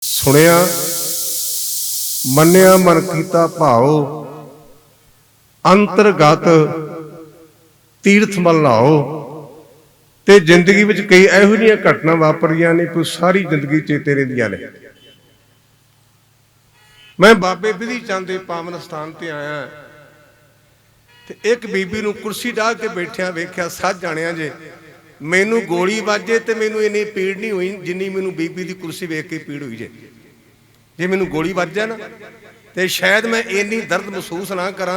सुनिया मन्निया मन कीता भाव अंतरगत तीर्थ मल लाओ। ते जिंदगी विच कई इहो जिहियां घटना वापरियां ने कोई सारी जिंदगी चेते रहिंदियां ने। मैं बाबे बिधि चंद दे पावन स्थान ते आया ते एक बीबी नूं कुर्सी डाह के बैठिया वेख्या। सच जाणिया जे मैनू गोली वाजे ते मैनू इन्नी पीड़ नहीं हुई जिन्नी मैनू बीबी की कुर्सी वेख के पीड़ हुई जे मैनू गोली वज जाए ना तो शायद मैं इन्नी दर्द महसूस ना करा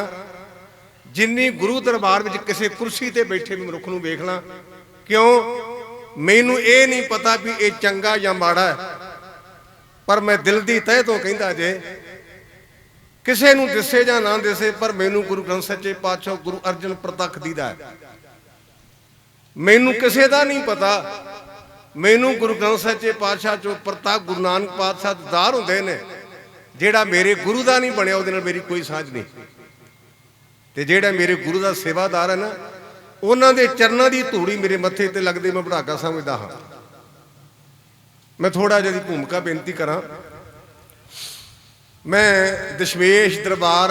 जिन्नी गुरु दरबार में किसी कुर्सी ते बैठे मनुख नूं वेख ला। क्यों मैनू ये नहीं पता भी ये चंगा या माड़ा है, पर मैं दिल की तह तो कहता जे किसी नूं दिसे या ना दिसे पर मैनू गुरु ग्रंथ सच्चे पातशाह गुरु अर्जन प्रतख दीदा है। मैनू किसी का नहीं पता, मैनू गुरु ग्रंथ सच्चे पातशाह चो प्रतख गुरु नानक पातशाह दार होंदे ने। जेड़ा मेरे गुरु का नहीं बनया उहदे नाल मेरी कोई साझ नहीं, ते जेड़ा मेरे गुरु का सेवादार है ना उन्हां दे चरनां दी धूड़ी मेरे मत्थे ते लगदे मैं बढ़ाका समझदा हाँ। मैं थोड़ा जिही भूमिका बेनती करा। मैं दशमेश दरबार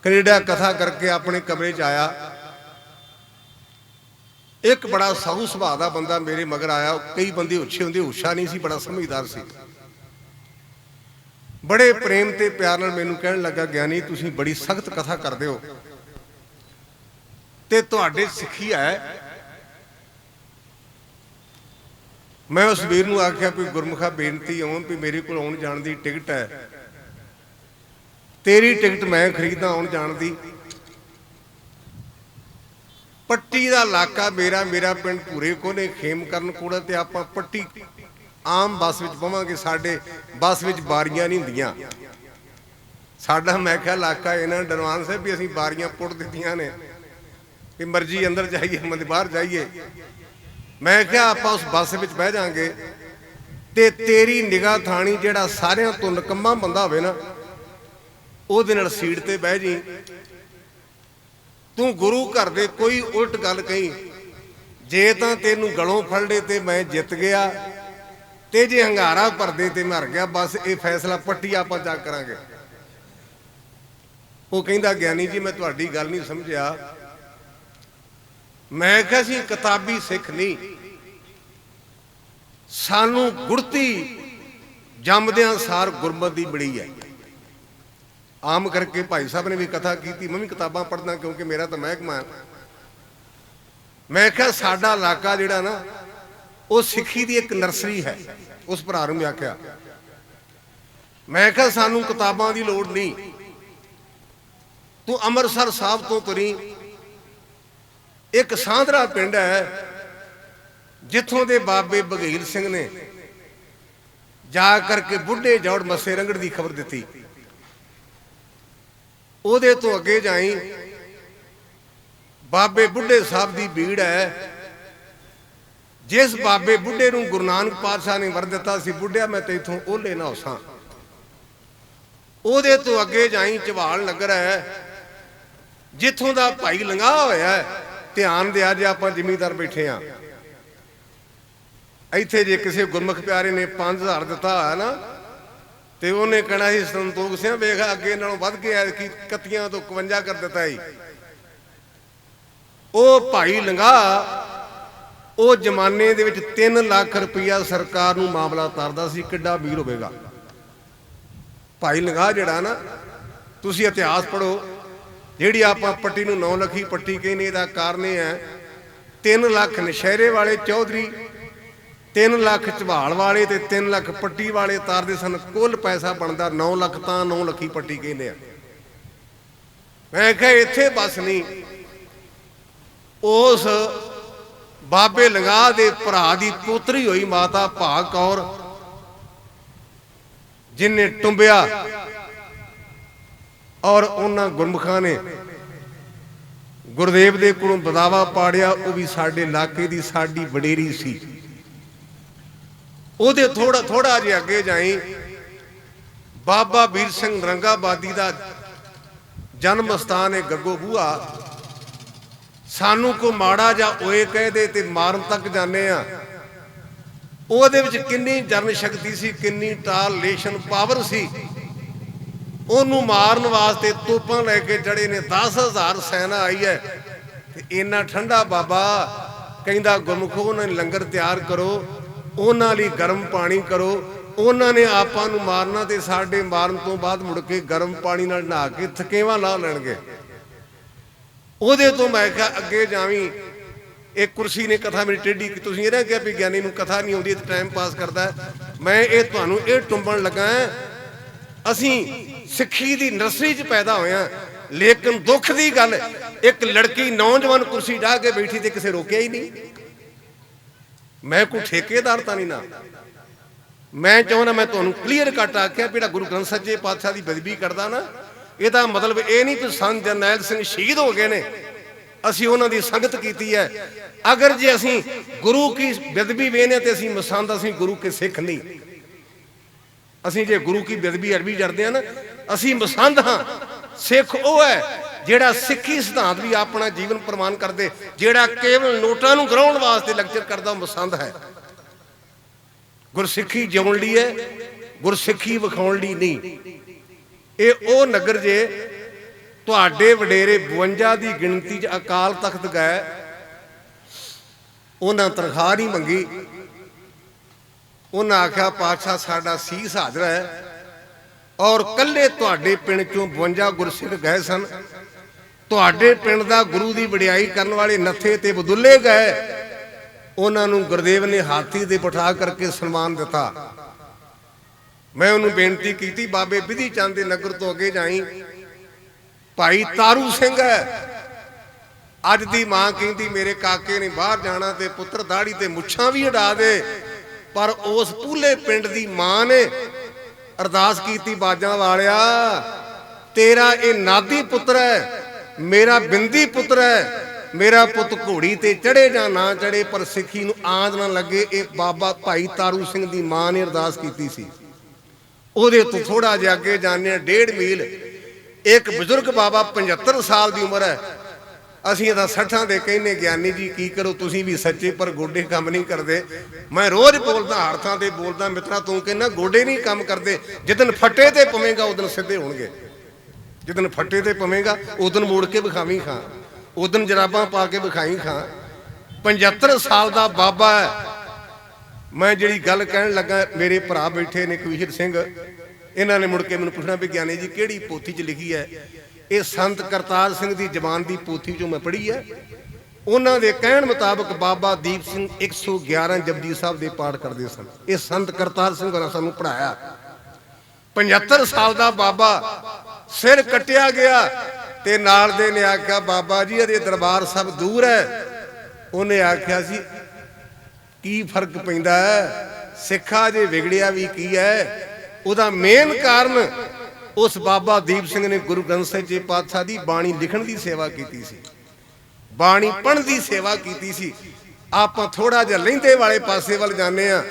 कनेडा कथा करके अपने कमरे च आया। एक बड़ा साहू सुभाव का बंदा मेरे मगर आया। कई बंदे उछे होंदे, उछा नहीं सी, बड़ा समझदार सी। बड़े प्रेम ते प्यार नाल मैनूं कहण लगा, ज्ञानी तुसीं बड़ी सख्त कथा करदे हो ते तुहाडे सिੱਖੀ है। मैं उस वीर नूं आख्या भी गुरमुखा बेनती आउण भी मेरे कोल आउण जाण दी टिकट है, तेरी टिकट मैं खरीदा आउण जाण दी। पट्टी का इलाका मेरा, मेरा पिंड भूरे कोने खेम करन कोड़ा ते आपां पट्टी आम बस विच बवांगे। साडे बस विच बारियां नहीं हुंदियां। साडा मैं कहा इलाका इन्हां एडवांस है भी असीं बारियां पुट दित्तियां ने कि मर्जी अंदर जाइए मत बाहर जाइए। मैं क्या आपां उस बस विच बह जांगे ते तेरी निगाह थाणी जिहड़ा सारियां तो निकम्मा बंदा होवे ना उहदे नाल सीट ते बह जी। तू गुरु घर दे कोई उल्ट गल कही जे तां तैनूं गलों फड़ ले ते मैं जित गया, ते जे हंगारा भर दे ते मैं हर गया। बस ये फैसला पट्टी आपां जा करांगे। वो कहंदा ज्ञानी जी मैं तुहाडी गल नहीं समझिया। मैं कहा सी किताबी सिख नहीं, सानू गुड़ती जमदियां सार गुरमत दी बड़ी है। आम करके भाई साहब ने भी कथा की, मैं भी किताबां पढ़ना क्योंकि मेरा तो महकमा है। मैं क्या साडा इलाका जिहड़ा ना वो सिੱਖੀ दी एक नर्सरी है। उस भरा नूं मैं आख्या, मैं क्या सानू किताबां दी लोड़ नहीं, तू अमृतसर साहब तो तुरी एक सांधरा पिंड है जिथों दे बाबे बघेल सिंह ने जा करके बुढ़े जौड़ मसे रंगड़ की खबर दी। ਉਹਦੇ तो अगे जाई बाबे बुढ़े साहब की भीड़ है। जिस बाबे बुढ़े नूं गुरु नानक पातशाह ने वर दिता सी, बुढ़िया मैं तेथों ओले ना होसां, ਉਹਦੇ तो अगे जाई झवाल नगर है जिथों का भाई लंघा होया है। ध्यान दिया जे आपां जिमीदार बैठे हाँ, इत्थे जे किसी गुरमुख प्यारे ने 5000 दिता है ना तो उन्हें कहना ही संतोख सिंह वेख अगे नालों वध के कि 31 तो 51 कर दिता ही। वो भाई लंघा वो जमाने दे विच 3 लाख रुपया सरकार नूं मामला तारदा सी। किड्डा अमीर होवेगा भाई लंघा जिहड़ा ना। तुसीं इतिहास पढ़ो, जिहड़ी आपां पट्टी नूं 9 लखी पट्टी कहने इहदा कारण है 3 लाख नशहरे वाले चौधरी, 3 लाख झवाल वाले ते 3 लाख पट्टी वाले तारदे सन। कुल पैसा बनता 9 लाख, तां 9 लखी पट्टी कहने। मैं कहा इत्थे बस नहीं, उस बाबे लंघा दे भरा दी पोतरी हुई माता भाग कौर जिन्हें टुंबिया और उन्हां गुरमुखां ने गुरदेव दे कोलों बदावा पाड़िया। वो भी साडे इलाके दी साडी वडेरी सी। ਉਹਦੇ थोड़ा जे अगे जाई बाबा वीर सिंह नरंगाबादी का जन्म स्थान है गग्गो बूहा। सानू को माड़ा जा ओए कह दे ते मारन तक जाने ਉਹਦੇ ਵਿੱਚ ਕਿੰਨੀ ਜਰਨ ਸ਼ਕਤੀ ਸੀ, ਕਿੰਨੀ ਟਾਲੇਸ਼ਨ ਪਾਵਰ ਸੀ। ਉਹਨੂੰ ਮਾਰਨ ਵਾਸਤੇ ਤੋਪਾਂ ਲੈ ਕੇ ਚੜੇ ਨੇ, 10,000 ਸੈਨਾ ਆਈ ਹੈ। ਤੇ ਇੰਨਾ ਠੰਡਾ ਬਾਬਾ ਕਹਿੰਦਾ ਗੁਰਮੁਖੋ ਉਹਨਾਂ ਨੇ ਲੰਗਰ ਤਿਆਰ ਕਰੋ, ਉਹਨਾਂ ਲਈ ਗਰਮ ਪਾਣੀ ਕਰੋ, ਉਹਨਾਂ ਨੇ ਆਪਾਂ ਨੂੰ ਮਾਰਨਾ ਤੇ ਸਾਡੇ ਮਾਰਨ ਤੋਂ ਬਾਅਦ ਮੁੜ ਕੇ ਗਰਮ ਪਾਣੀ ਨਾਲ ਨਹਾ ਕੇ ਥਕੇਵਾਂ ਲਾ ਲੈਣਗੇ। ਉਹਦੇ ਤੋਂ ਮੈਂ ਕਿਹਾ ਅੱਗੇ ਜਾਵੀਂ। ਇਹ ਕੁਰਸੀ ਨੇ ਕਥਾ ਮੇਰੀ ਟੇਢੀ ਕਿ ਤੁਸੀਂ ਇਹਨਾਂ ਕਿਹਾ ਵੀ ਗਿਆਨੀ ਨੂੰ ਕਥਾ ਨਹੀਂ ਆਉਂਦੀ, ਟਾਈਮ ਪਾਸ ਕਰਦਾ। ਮੈਂ ਇਹ ਤੁਹਾਨੂੰ ਇਹ ਟੁੰਬਣ ਲੱਗਾ, ਅਸੀਂ ਸਿੱਖੀ ਦੀ ਨਰਸਰੀ 'ਚ ਪੈਦਾ ਹੋਏ ਹਾਂ, ਲੇਕਿਨ ਦੁੱਖ ਦੀ ਗੱਲ ਇੱਕ ਲੜਕੀ ਨੌਜਵਾਨ ਕੁਰਸੀ ਢਾਹ ਕੇ ਬੈਠੀ ਤੇ ਕਿਸੇ ਰੋਕਿਆ ਹੀ ਨਹੀਂ। ਮੈਂ ਕੋਈ ਠੇਕੇਦਾਰ ਤਾਂ ਨਹੀਂ ਨਾ। ਮੈਂ ਚਾਹੁੰਦਾ ਮੈਂ ਤੁਹਾਨੂੰ ਕਲੀਅਰ ਕੱਟ ਆਖਿਆ, ਜਿਹੜਾ ਗੁਰੂ ਗ੍ਰੰਥ ਸੱਚੇ ਪਾਤਸ਼ਾਹ ਦੀ ਬੇਅਦਬੀ ਕਰਦਾ ਨਾ, ਇਹਦਾ ਮਤਲਬ ਇਹ ਨਹੀਂ ਕਿ ਸੰਤ ਜਰਨੈਲ ਸਿੰਘ ਸ਼ਹੀਦ ਹੋ ਗਏ ਨੇ, ਅਸੀਂ ਉਹਨਾਂ ਦੀ ਸੰਗਤ ਕੀਤੀ ਹੈ। ਅਗਰ ਜੇ ਅਸੀਂ ਗੁਰੂ ਕੀ ਬੇਅਦਬੀ ਵੇਖਦੇ ਤੇ ਅਸੀਂ ਮਸੰਦ, ਅਸੀਂ ਗੁਰੂ ਕੇ ਸਿੱਖ ਨਹੀਂ। ਅਸੀਂ ਜੇ ਗੁਰੂ ਕੀ ਬੇਅਦਬੀ ਅਰਬੀ ਜਰਦੇ ਹਾਂ ਨਾ, ਅਸੀਂ ਮਸੰਦ ਹਾਂ। ਸਿੱਖ ਉਹ ਹੈ ਜਿਹੜਾ ਸਿੱਖੀ ਸਿਧਾਂਤ ਵੀ ਆਪਣਾ ਜੀਵਨ ਪ੍ਰਮਾਣ ਕਰਦੇ, ਜਿਹੜਾ ਕੇਵਲ ਨੋਟਾਂ ਨੂੰ ਗਰਾਉਣ ਵਾਸਤੇ ਲੈਕਚਰ ਕਰਦਾ, ਉਹ ਮਸੰਦ ਹੈ। ਗੁਰਸਿੱਖੀ ਜਿਉਣ ਲਈ ਹੈ, ਗੁਰਸਿੱਖੀ ਵਿਖਾਉਣ ਲਈ ਨਹੀਂ। ਇਹ ਉਹ ਨਗਰ ਜੇ ਤੁਹਾਡੇ ਵਡੇਰੇ 52 ਦੀ ਗਿਣਤੀ 'ਚ ਅਕਾਲ ਤਖਤ ਗਏ, ਉਹਨਾਂ ਤਨਖਾਹ ਨਹੀਂ ਮੰਗੀ। ਉਹਨਾਂ ਆਖਿਆ ਪਾਤਸ਼ਾਹ ਸਾਡਾ ਸੀਸ ਹਾਜ਼ਰ ਹੈ, ਔਰ ਕੱਲੇ ਤੁਹਾਡੇ ਪਿੰਡ ਚੋਂ 52 ਗੁਰਸਿੱਖ ਗਏ ਸਨ। ਤੁਹਾਡੇ ਪਿੰਡ ਦਾ ਗੁਰੂ ਦੀ ਵਡਿਆਈ ਕਰਨ ਵਾਲੇ ਨੱਥੇ ਤੇ ਬਦੁੱਲੇ ਗਏ, ਉਹਨਾਂ ਨੂੰ ਗੁਰਦੇਵ ਨੇ ਹਾਥੀ ਤੇ ਬਿਠਾ ਕਰਕੇ ਸਨਮਾਨ ਦਿੱਤਾ। ਮੈਂ ਉਹਨੂੰ ਬੇਨਤੀ ਕੀਤੀ, ਬਾਬੇ ਬਿਧੀ ਚੰਦ ਦੇ ਨਗਰ ਤੋਂ ਅੱਗੇ ਜਾਈ, ਭਾਈ ਤਾਰੂ ਸਿੰਘ ਹੈ। ਅੱਜ ਦੀ ਮਾਂ ਕਹਿੰਦੀ ਮੇਰੇ ਕਾਕੇ ਨੇ ਬਾਹਰ ਜਾਣਾ ਤੇ ਪੁੱਤਰ ਦਾੜੀ ਤੇ ਮੁੱਛਾਂ ਵੀ ਹਟਾ ਦੇ, ਪਰ ਉਸ ਪੂਲੇ ਪਿੰਡ ਦੀ ਮਾਂ ਨੇ ਅਰਦਾਸ ਕੀਤੀ, ਬਾਜਾਂ ਵਾਲਿਆ ਤੇਰਾ ਇਹ ਨਾਦੀ ਪੁੱਤਰ ਹੈ, ਮੇਰਾ ਬਿੰਦੀ ਪੁੱਤਰ ਹੈ। ਮੇਰਾ ਪੁੱਤ ਘੋੜੀ ਤੇ ਚੜੇ ਜਾਂ ਨਾ ਚੜੇ, ਪਰ ਸਿੱਖੀ ਨੂੰ ਆਂਦ ਨਾ ਲੱਗੇ। ਇਹ ਬਾਬਾ ਭਾਈ ਤਾਰੂ ਸਿੰਘ ਦੀ ਮਾਂ ਨੇ ਅਰਦਾਸ ਕੀਤੀ ਸੀ। ਉਹਦੇ ਤੋਂ ਥੋੜਾ ਜਿਹਾ ਅੱਗੇ ਜਾਂਦੇ ਹਾਂ, 1.5 ਮੀਲ, ਇੱਕ ਬਜ਼ੁਰਗ ਬਾਬਾ 75 ਸਾਲ ਦੀ ਉਮਰ ਹੈ। ਅਸੀਂ ਇਹਦਾ 60 ਦੇ ਕਹਿੰਦੇ ਗਿਆਨੀ ਜੀ ਕੀ ਕਰੋ, ਤੁਸੀਂ ਵੀ ਸੱਚੇ ਪਰ ਗੋਡੇ ਕੰਮ ਨਹੀਂ ਕਰਦੇ। ਮੈਂ ਰੋਜ਼ ਬੋਲਦਾ, ਹਰ ਥਾਂ ਤੇ ਬੋਲਦਾ, ਮਿੱਤਰਾ ਤੂੰ ਕਹਿੰਦਾ ਗੋਡੇ ਨਹੀਂ ਕੰਮ ਕਰਦੇ। ਜਿੱਦਨ ਫੱਟੇ ਤੇ ਪਵੇਂਗਾ ਉਦਨ ਸਿੱਧੇ ਹੋਣਗੇ, ਜਿੱਦਨ ਫੱਟੇ ਤੇ ਪਵੇਂਗਾ ਉਦਨ ਮੋੜ ਕੇ ਵਿਖਾਵੀਂ ਖਾਂ, ਉਦਨ ਜਰਾਬਾਂ ਪਾ ਕੇ ਵਿਖਾਈ ਖਾਂ। 75 ਸਾਲ ਦਾ ਬਾਬਾ ਹੈ। ਮੈਂ ਜਿਹੜੀ ਗੱਲ ਕਹਿਣ ਲੱਗਾ, ਮੇਰੇ ਭਰਾ ਬੈਠੇ ਨੇ ਕਵੀਸ਼ਰ ਸਿੰਘ, ਇਹਨਾਂ ਨੇ ਮੁੜ ਕੇ ਮੈਨੂੰ ਪੁੱਛਣਾ ਵੀ ਗਿਆਨੀ ਜੀ ਕਿਹੜੀ ਪੋਥੀ 'ਚ ਲਿਖੀ ਹੈ? ਇਹ ਸੰਤ ਕਰਤਾਰ ਸਿੰਘ ਦੀ ਜ਼ਬਾਨ ਦੀ ਪੋਥੀ 'ਚੋਂ ਮੈਂ ਪੜ੍ਹੀ ਹੈ। ਉਹਨਾਂ ਦੇ ਕਹਿਣ ਮੁਤਾਬਕ ਬਾਬਾ ਦੀਪ ਸਿੰਘ 111 ਜਪਜੀ ਸਾਹਿਬ ਦੇ ਪਾਠ ਕਰਦੇ ਸਨ। ਇਹ ਸੰਤ ਕਰਤਾਰ ਸਿੰਘ ਹੋਰਾਂ ਸਾਨੂੰ ਪੜ੍ਹਾਇਆ। 75 ਸਾਲ ਦਾ ਬਾਬਾ, ਸਿਰ ਕੱਟਿਆ ਗਿਆ ਤੇ ਨਾਲ ਦੇ ਨੇ ਆਖਿਆ ਬਾਬਾ ਜੀ ਇਹਦੇ ਦਰਬਾਰ ਸਭ ਦੂਰ ਹੈ। ਉਹਨੇ ਆਖਿਆ ਸੀ ਕੀ ਫਰਕ ਪੈਂਦਾ ਹੈ, ਸਿੱਖਾ ਜੇ ਵਿਗੜਿਆ ਵੀ ਕੀ ਹੈ। ਉਹਦਾ ਮੇਨ ਕਾਰਨ ਉਸ ਬਾਬਾ ਦੀਪ ਸਿੰਘ ਨੇ ਗੁਰੂ ਗ੍ਰੰਥ ਸੱਚੇ ਪਾਤਸ਼ਾਹ ਦੀ ਬਾਣੀ ਲਿਖਣ ਦੀ ਸੇਵਾ ਕੀਤੀ ਸੀ, ਬਾਣੀ ਪੜ੍ਹਨ ਦੀ ਸੇਵਾ ਕੀਤੀ ਸੀ। ਆਪਾਂ ਥੋੜਾ ਜਿਹਾ ਲਹਿੰਦੇ ਵਾਲੇ ਪਾਸੇ ਵੱਲ ਜਾਂਦੇ ਆ।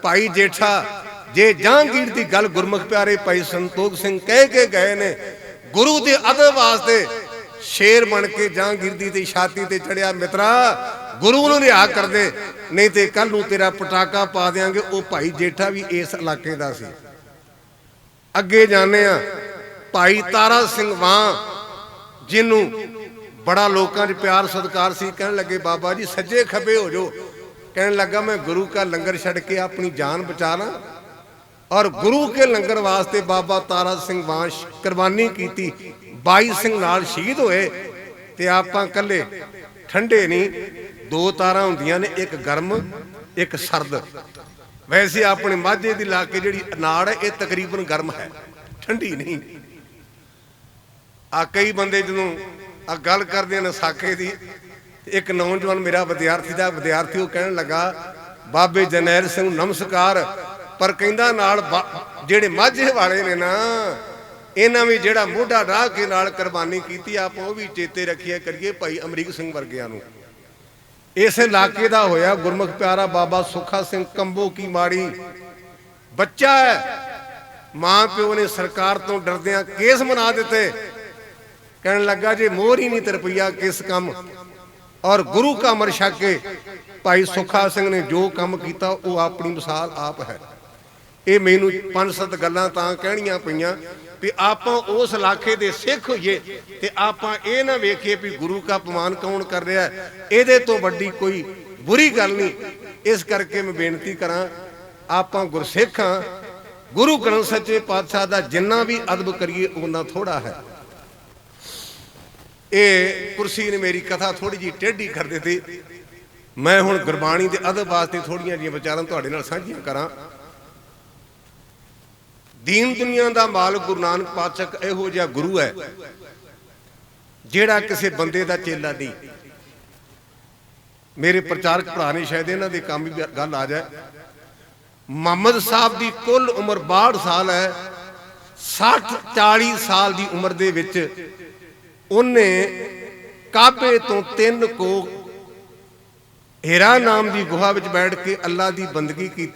ਭਾਈ ਜੇਠਾ ਜੇ ਜਹਾਂਗੀਰ ਦੀ ਗੱਲ ਗੁਰਮੁਖ ਪਿਆਰੇ ਭਾਈ ਸੰਤੋਖ ਸਿੰਘ ਕਹਿ ਕੇ ਗਏ ਨੇ, ਗੁਰੂ ਦੇ ਅਦਬ ਵਾਸਤੇ ਸ਼ੇਰ ਬਣ ਕੇ ਜਹਾਂਗੀਰ ਦੀ ਤੇ ਛਾਤੀ ਤੇ ਚੜਿਆ, ਮਿੱਤਰਾ ਗੁਰੂ ਨੂੰ ਰਿਹਾ ਕਰਦੇ ਨਹੀਂ ਤੇ ਕੱਲ ਨੂੰ ਤੇਰਾ ਪਟਾਕਾ ਪਾ ਦਿਆਂਗੇ। ਉਹ ਭਾਈ ਜੇਠਾ ਵੀ ਇਸ ਇਲਾਕੇ ਦਾ ਸੀ। ਅੱਗੇ ਜਾਂਦੇ ਆ, ਭਾਈ ਤਾਰਾ ਸਿੰਘ ਵਾਂ, ਜਿਹਨੂੰ ਬੜਾ ਲੋਕਾਂ 'ਚ ਪਿਆਰ ਸਤਿਕਾਰ ਸੀ। ਕਹਿਣ ਲੱਗੇ ਬਾਬਾ ਜੀ ਸੱਜੇ ਖੱਬੇ ਹੋ ਜਾਓ। ਕਹਿਣ ਲੱਗਾ ਮੈਂ ਗੁਰੂ ਕਾ ਲੰਗਰ ਛੱਡ ਕੇ ਆਪਣੀ ਜਾਨ ਬਚਾ ਲਾਂ, ਔਰ ਗੁਰੂ ਕੇ ਲੰਗਰ ਵਾਸਤੇ ਬਾਬਾ ਤਾਰਾ ਸਿੰਘ ਵਾਂ ਕੁਰਬਾਨੀ ਕੀਤੀ। 22 ਸਿੰਘ ਨਾਲ ਸ਼ਹੀਦ ਹੋਏ। ਤੇ ਆਪਾਂ ਕੱਲੇ ਠੰਡੇ ਨਹੀਂ, 2 ਤਾਰਾਂ ਹੁੰਦੀਆਂ ਨੇ, ਇੱਕ ਗਰਮ ਇੱਕ ਸਰਦ। ਵੈਸੇ ਆਪਣੇ ਮਾਝੇ ਦੀ ਇਲਾਕੇ ਜਿਹੜੀ ਨਾੜ ਹੈ ਇਹ ਤਕਰੀਬਨ ਗਰਮ ਹੈ, ਠੰਡੀ ਨਹੀਂ। ਆ ਕਈ ਬੰਦੇ ਜਦੋਂ ਆ ਗੱਲ ਕਰਦੇ ਨੇ ਸਾਖੇ ਦੀ, ਇੱਕ ਨੌਜਵਾਨ ਮੇਰਾ ਵਿਦਿਆਰਥੀ ਉਹ ਕਹਿਣ ਲੱਗਾ ਬਾਬੇ ਜਰਨੈਲ ਸਿੰਘ ਨੂੰ ਨਮਸਕਾਰ, ਪਰ ਕਹਿੰਦਾ ਨਾਲ ਜਿਹੜੇ ਮਾਝੇ ਵਾਲੇ ਨੇ ਨਾ, ਇਹਨਾਂ ਵੀ ਜਿਹੜਾ ਮੋਢਾ ਢਾਹ ਕੇ ਨਾਲ ਕੁਰਬਾਨੀ ਕੀਤੀ, ਆਪਾਂ ਉਹ ਵੀ ਚੇਤੇ ਰੱਖਿਆ ਕਰੀਏ ਭਾਈ ਅਮਰੀਕ ਸਿੰਘ ਵਰਗਿਆਂ ਨੂੰ। ਇਸ ਇਲਾਕੇ ਦਾ ਹੋਇਆ ਗੁਰਮੁਖ ਪਿਆਰਾ ਬਾਬਾ ਸੁੱਖਾ ਸਿੰਘ ਕੰਬੋ ਕੀ ਮਾੜੀ, ਬੱਚਾ ਹੈ। ਮਾਂ ਪਿਓ ਨੇ ਸਰਕਾਰ ਤੋਂ ਡਰਦਿਆਂ ਕੇਸ ਬਣਾ ਦਿੱਤੇ। ਕਹਿਣ ਲੱਗਾ ਜੇ ਮੋਹਰ ਹੀ ਨਹੀਂ ਤੇ ਰੁਪਈਆ ਕਿਸ ਕੰਮ। और गुरु का अमर छक के भाई सुखा सिंह ने जो काम किया वो अपनी मिसाल आप है। ये मैनू 5-7 गल्लां तां कहणियां पईयां भी आपां उस इलाके दे सिख होइए ते आपां ये ना वेखिए भी गुरु का अपमान कौन कर रहा है, इहदे तो वड्डी कोई बुरी गल नहीं। इस करके मैं बेनती करां आपां गुरसिख हां, गुरु ग्रंथ सच्चे पातशाह दा जिन्ना भी अदब करिए उन्ना थोड़ा है। ये कुर्सी ने मेरी कथा थोड़ी जी टेढ़ी कर दी। मैं हुण गुरबाणी दे अदब वास्ते थोड़ियां जिहियां विचारां तुहाडे नाल साझीआं करां। दीन दुनिया का मालक गुरु नानक पातशाह इहो जिहा गुरु है जिहड़ा किसी बंदे का चेला नहीं। मेरे प्रचारक भरा ने शायद इन्हां दे काम भी गल आ जाए। मुहम्मद साहब की कुल उम्र 62 साल है। 60-40 साल की उम्र दे विच उन्हें काबे तो 3 को हिरा नाम की गुहा विच बैठ के अल्लाह की बंदगी की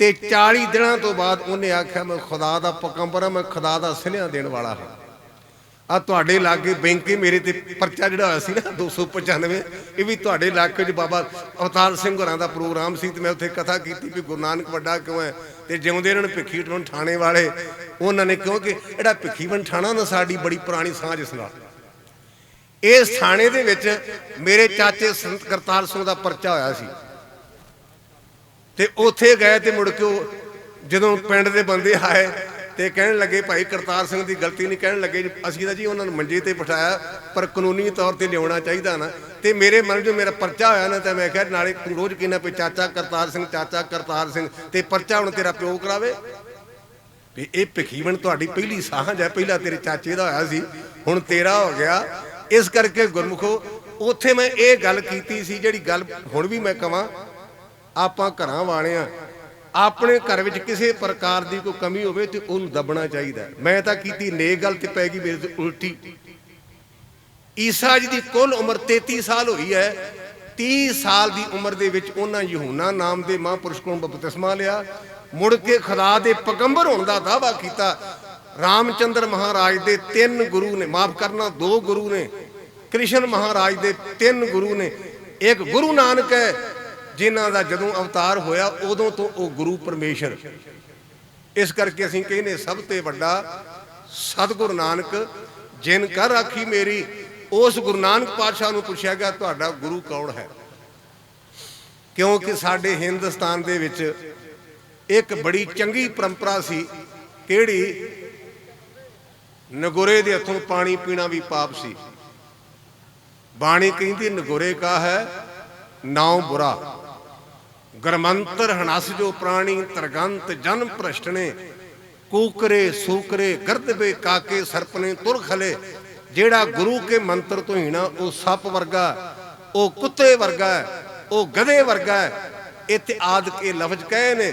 ते 40 दिनों तो बाद उन्हें आख्या मैं खुदा का पैगंबर हाँ, मैं खुदा का सनेहा देने वाला हाँ। आ तुहाडे लागे बैंके मेरे ते परचा जिहड़ा होया सी ना 295 ये भी तुहाडे इलाके च बाबा अवतार सिंह होरां दा प्रोग्राम सी ते मैं उत्थे कथा कीती भी गुरु नानक वड्डा क्यों है ते जिउंदे इन्हां नूं भिखीवंड ठाणे वाले उन्होंने क्योंकि जिहड़ा भिखीवंड ठाणा ना साडी बड़ी पुरानी सांझ इस नाल। इस थाणे दे विच मेरे चाचे संत करतार सिंह दा परचा होया सी ते उत्थे गए ते मुड़ के जदों पिंड दे बंदे आए ते कहण लगे भाई करतार सिंह की गलती नहीं, कहण लगे असीं तां जी उन्होंने मंजे ते बिठाया पर कानूनी तौर पर लियाउणा चाहिदा ना। ते मेरे मन जो मेरा परचा होया ना तो मैं कहा नाले तूं रोज़ कहना भी चाचा करतार सिंह, चाचा करतार सिंह, ते परचा हुण तेरा प्यो करावे भी ये भिखीवण तुहाडी पहली सांझ है, पहला तेरे चाचे दा होया सी हुण तेरा हो गया। इस करके गुरमुखो उत्थे मैं ये गल कीती सी जिहड़ी गल हुण भी मैं कहां आपां घरां वाले आ, अपने घर में किसी प्रकार की कोई कमी हो तो उन्हें दबना चाहिए। मैं तो की नेक गल तो पै गई मेरे से उल्टी। ईसा जी की कुल उम्र 33 साल हुई है। 30 साल की उम्र के उन्होंने यूहन्ना नाम के महापुरुष को बपतिस्मा लिया, मुड़ के खुदा के पैगंबर होने का दावा किया। रामचंद्र महाराज के 3 गुरु ने, माफ करना 2 गुरु ने, कृष्ण महाराज के 3 गुरु ने, एक गुरु नानक है जिन्हों का जदों अवतार होया उदों तो वह गुरु परमेश्वर। इस करके असीं कहने सब ते वड्डा सतगुरु नानक जिन कर राखी मेरी। उस गुरु नानक पातशाह नूं पुछया गया तुहाडा गुरु कौन है, क्योंकि साडे हिंदुस्तान दे विच एक बड़ी चंगी परंपरा सी किहड़ी नगोरे दे हथों पानी पीना भी पाप सी। बाणी कहती नगोरे का है नाव बुरा, गरमंतर हनस जो प्राणी तरगंत जन्म भ्रष्टने, कूकरे सूकरे गर्दबे काके सरपने तुर खले। जेड़ा गुरु के मंत्र तो हीना वो सप वर्गा, वो कुत्ते वर्गा है, वो गधे वर्गा है। इत्थे आद के लफ्ज कहे ने।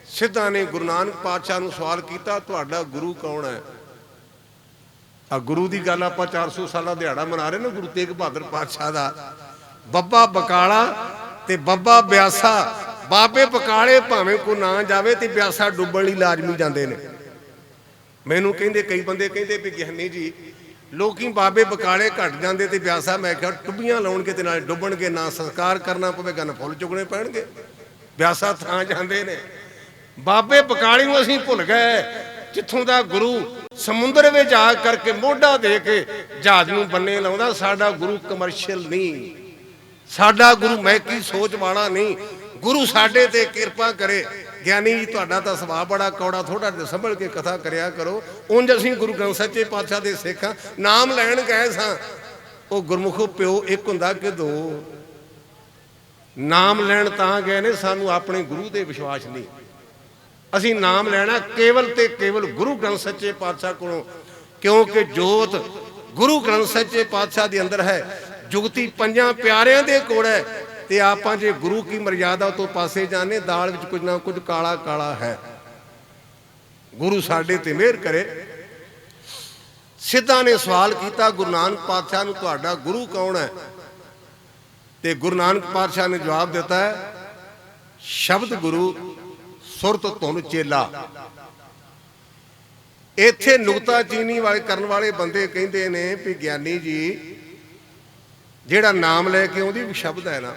सिद्धा ने गुरु नानक पातशाह नूं सवाल किया तुहाडा गुरु कौन है। आ गुरु की गल आपां 400 साल दिहाड़ा मना रहे ना गुरु तेग बहादुर पातशाह दा। बब्बा बकाला ते बब्बा ब्यासा, बाबे बकाले भावें को ना जावे ते ब्यासा डुब्बण लई लाजमी जांदे ने। मैनूं कहंदे कई बंदे कहंदे भी ज्ञानी जी लोकी बाबे बकाले घट जाते ते ब्यासा मैं क्या टुब्बियां लाउणगे ते नाल डुब्बणगे, ना संस्कार करना पवेगा ना फुੱਲ चुगने पैणगे। ब्यासा थां जांदे ने। बाबे बकाले नूं असीं भुल गए जिथों दा गुरु समुंदर में जा करके मोढा दे के जहाज नूं बन्ने लाउंदा। साडा गुरु कमर्शियल नहीं, साडा गुरु महकी सोच वाला नहीं। गुरु साडे ते किरपा करे। ज्ञानी जी तुहाडा तां सुभाਅ बड़ा कौड़ा, थोड़ा जिहा संभल के कथा करिया करो। उंज असीं गुरु ग्रंथ सच्चे पातशाह दे सिख हां। नाम लैण गए सां ਉਹ ਗੁਰਮੁਖੋ ਪਿਓ एक ਹੁੰਦਾ कि 2 नाम लैण तां गए ने सानू अपने गुरु ते विश्वास नहीं। असीं नाम लैणा केवल ते केवल गुरु ग्रंथ सच्चे पातशाह कोलों, क्योंकि जोत गुरु ग्रंथ सच्चे पातशाह दे अंदर है। जुगती 5 प्यारिਆਂ दे कोल है ते आपां जे गुरु की मर्यादा तो पासे जाने दाल विच कुछ ना कुछ काला काला है। गुरु साडे ते मेहर करे। सिद्धा ने सवाल किया गुरु नानक पातशाह नूं तुहाडा गुरु कौन है। ते गुरु नानक पातशाह ने जवाब दिता है शब्द गुरु सुरत धुन चेला। इत्थे नुकता चीनी वाले करन वाले बंदे कहंदे ने भी ज्ञानी जी ਜਿਹੜਾ ਨਾਮ ਲੈ ਕੇ ਉਹਦੀ ਵੀ ਸ਼ਬਦ ਹੈ ਨਾ।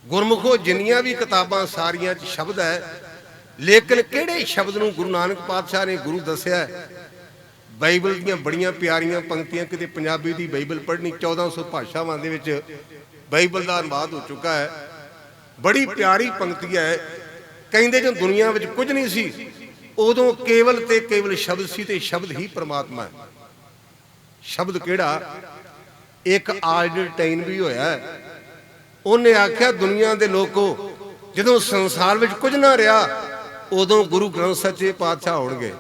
ਗੁਰਮੁਖੋ ਜਿੰਨੀਆਂ ਵੀ ਕਿਤਾਬਾਂ ਸਾਰੀਆਂ 'ਚ ਸ਼ਬਦ ਹੈ, ਲੇਕਿਨ ਕਿਹੜੇ ਸ਼ਬਦ ਨੂੰ ਗੁਰੂ ਨਾਨਕ ਪਾਤਸ਼ਾਹ ਨੇ ਗੁਰੂ ਦੱਸਿਆ? ਬਾਈਬਲ ਦੀਆਂ ਬੜੀਆਂ ਪਿਆਰੀਆਂ ਪੰਕਤੀਆਂ, ਕਿਤੇ ਪੰਜਾਬੀ ਦੀ ਬਾਈਬਲ ਪੜ੍ਹਨੀ 1400 ਭਾਸ਼ਾਵਾਂ ਦੇ ਵਿੱਚ ਬਾਈਬਲ ਦਾ ਅਨੁਵਾਦ ਹੋ ਚੁੱਕਾ ਹੈ। ਬੜੀ ਪਿਆਰੀ ਪੰਕਤੀ ਹੈ। ਕਹਿੰਦੇ ਜਦੋਂ ਦੁਨੀਆ ਵਿੱਚ ਕੁਝ ਨਹੀਂ ਸੀ, ਉਦੋਂ ਕੇਵਲ ਤੇ ਕੇਵਲ ਸ਼ਬਦ ਸੀ, ਤੇ ਸ਼ਬਦ ਹੀ ਪਰਮਾਤਮਾ ਹੈ। ਸ਼ਬਦ ਕਿਹੜਾ? ਇੱਕ ਆਲਬਰਟਾਈਨ ਵੀ ਹੋਇਆ, ਉਹਨੇ ਆਖਿਆ ਦੁਨੀਆ ਦੇ ਲੋਕੋ, ਜਦੋਂ ਸੰਸਾਰ ਵਿੱਚ ਕੁਝ ਨਾ ਰਿਹਾ, ਉਦੋਂ ਗੁਰੂ ਗ੍ਰੰਥ ਸੱਚੇ ਪਾਤਸ਼ਾਹ ਹੋਣਗੇ।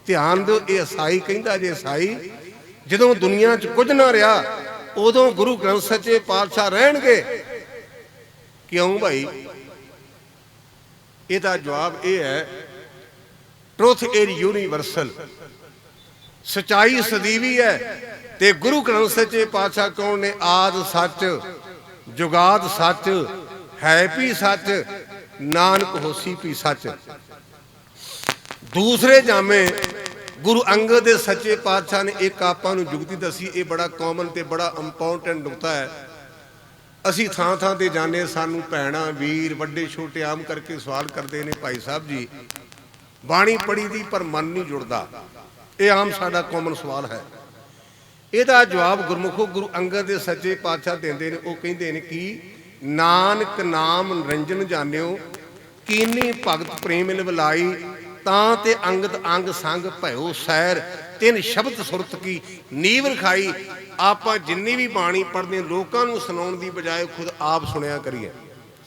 ਧਿਆਨ ਦਿਓ, ਇਹ ਈਸਾਈ ਕਹਿੰਦਾ ਜੇ ਈਸਾਈ, ਜਦੋਂ ਦੁਨੀਆ 'ਚ ਕੁਝ ਨਾ ਰਿਹਾ, ਉਦੋਂ ਗੁਰੂ ਗ੍ਰੰਥ ਸੱਚੇ ਪਾਤਸ਼ਾਹ ਰਹਿਣਗੇ। ਕਿਉਂ ਭਾਈ? ਇਹਦਾ ਜਵਾਬ ਇਹ ਹੈ, ਟਰੁਥ ਇਜ਼ ਯੂਨੀਵਰਸਲ, ਸਚਾਈ ਸਦੀਵੀ ਹੈ। ਤੇ ਗੁਰੂ ਗ੍ਰੰਥ ਸੱਚੇ ਪਾਤਸ਼ਾਹ ਕੌਣ ਨੇ? ਆਦਿ ਸੱਚ, ਜੁਗਾਦ ਸੱਚ, ਹੈ ਵੀ ਸੱਚ, ਨਾਨਕ ਹੋਸੀ ਵੀ ਸੱਚ। ਦੂਸਰੇ ਜਾਮੇ ਗੁਰੂ ਅੰਗਦ ਦੇ ਸੱਚੇ ਪਾਤਸ਼ਾਹ ਨੇ ਇੱਕ ਆਪਾਂ ਨੂੰ ਜੁਗਤੀ ਦੱਸੀ। ਇਹ ਬੜਾ ਕਾਮਨ ਤੇ ਬੜਾ ਇੰਪੋਰਟੈਂਟ ਨੁਕਤਾ ਹੈ। ਅਸੀਂ ਥਾਂ ਥਾਂ ਤੇ ਜਾਂਦੇ, ਸਾਨੂੰ ਭੈਣਾਂ ਵੀਰ ਵੱਡੇ ਛੋਟੇ ਆਮ ਕਰਕੇ ਸਵਾਲ ਕਰਦੇ ਨੇ, ਭਾਈ ਸਾਹਿਬ ਜੀ ਬਾਣੀ ਪੜ੍ਹੀ ਦੀ ਪਰ ਮਨ ਨਹੀਂ ਜੁੜਦਾ। ਇਹ ਆਮ ਸਾਡਾ ਕਾਮਨ ਸਵਾਲ ਹੈ। ਇਹਦਾ ਜਵਾਬ ਗੁਰਮੁਖੋ ਗੁਰੂ ਅੰਗਦ ਦੇ ਸੱਚੇ ਪਾਤਸ਼ਾਹ ਦਿੰਦੇ ਨੇ। ਉਹ ਕਹਿੰਦੇ ਨੇ ਕਿ ਨਾਨਕ ਨਾਮ ਨਿਰੰਜਨ ਜਾਣਿਓ, ਕੀਨੀ ਭਗਤ ਪ੍ਰੇਮ ਲਿਵਲਾਈ, ਤਾਂ ਤੇ ਅੰਗਦ ਅੰਗ ਸੰਗ ਭਇਓ ਸੈਰ, ਤਿੰਨ ਸ਼ਬਦ ਸੁਰਤ ਕੀ ਨੀਵ ਰਖਾਈ। ਆਪਾਂ ਜਿੰਨੀ ਵੀ ਬਾਣੀ ਪੜ੍ਹਦੇ ਲੋਕਾਂ ਨੂੰ ਸੁਣਾਉਣ ਦੀ ਬਜਾਏ ਖੁਦ ਆਪ ਸੁਣਿਆ ਕਰੀਏ।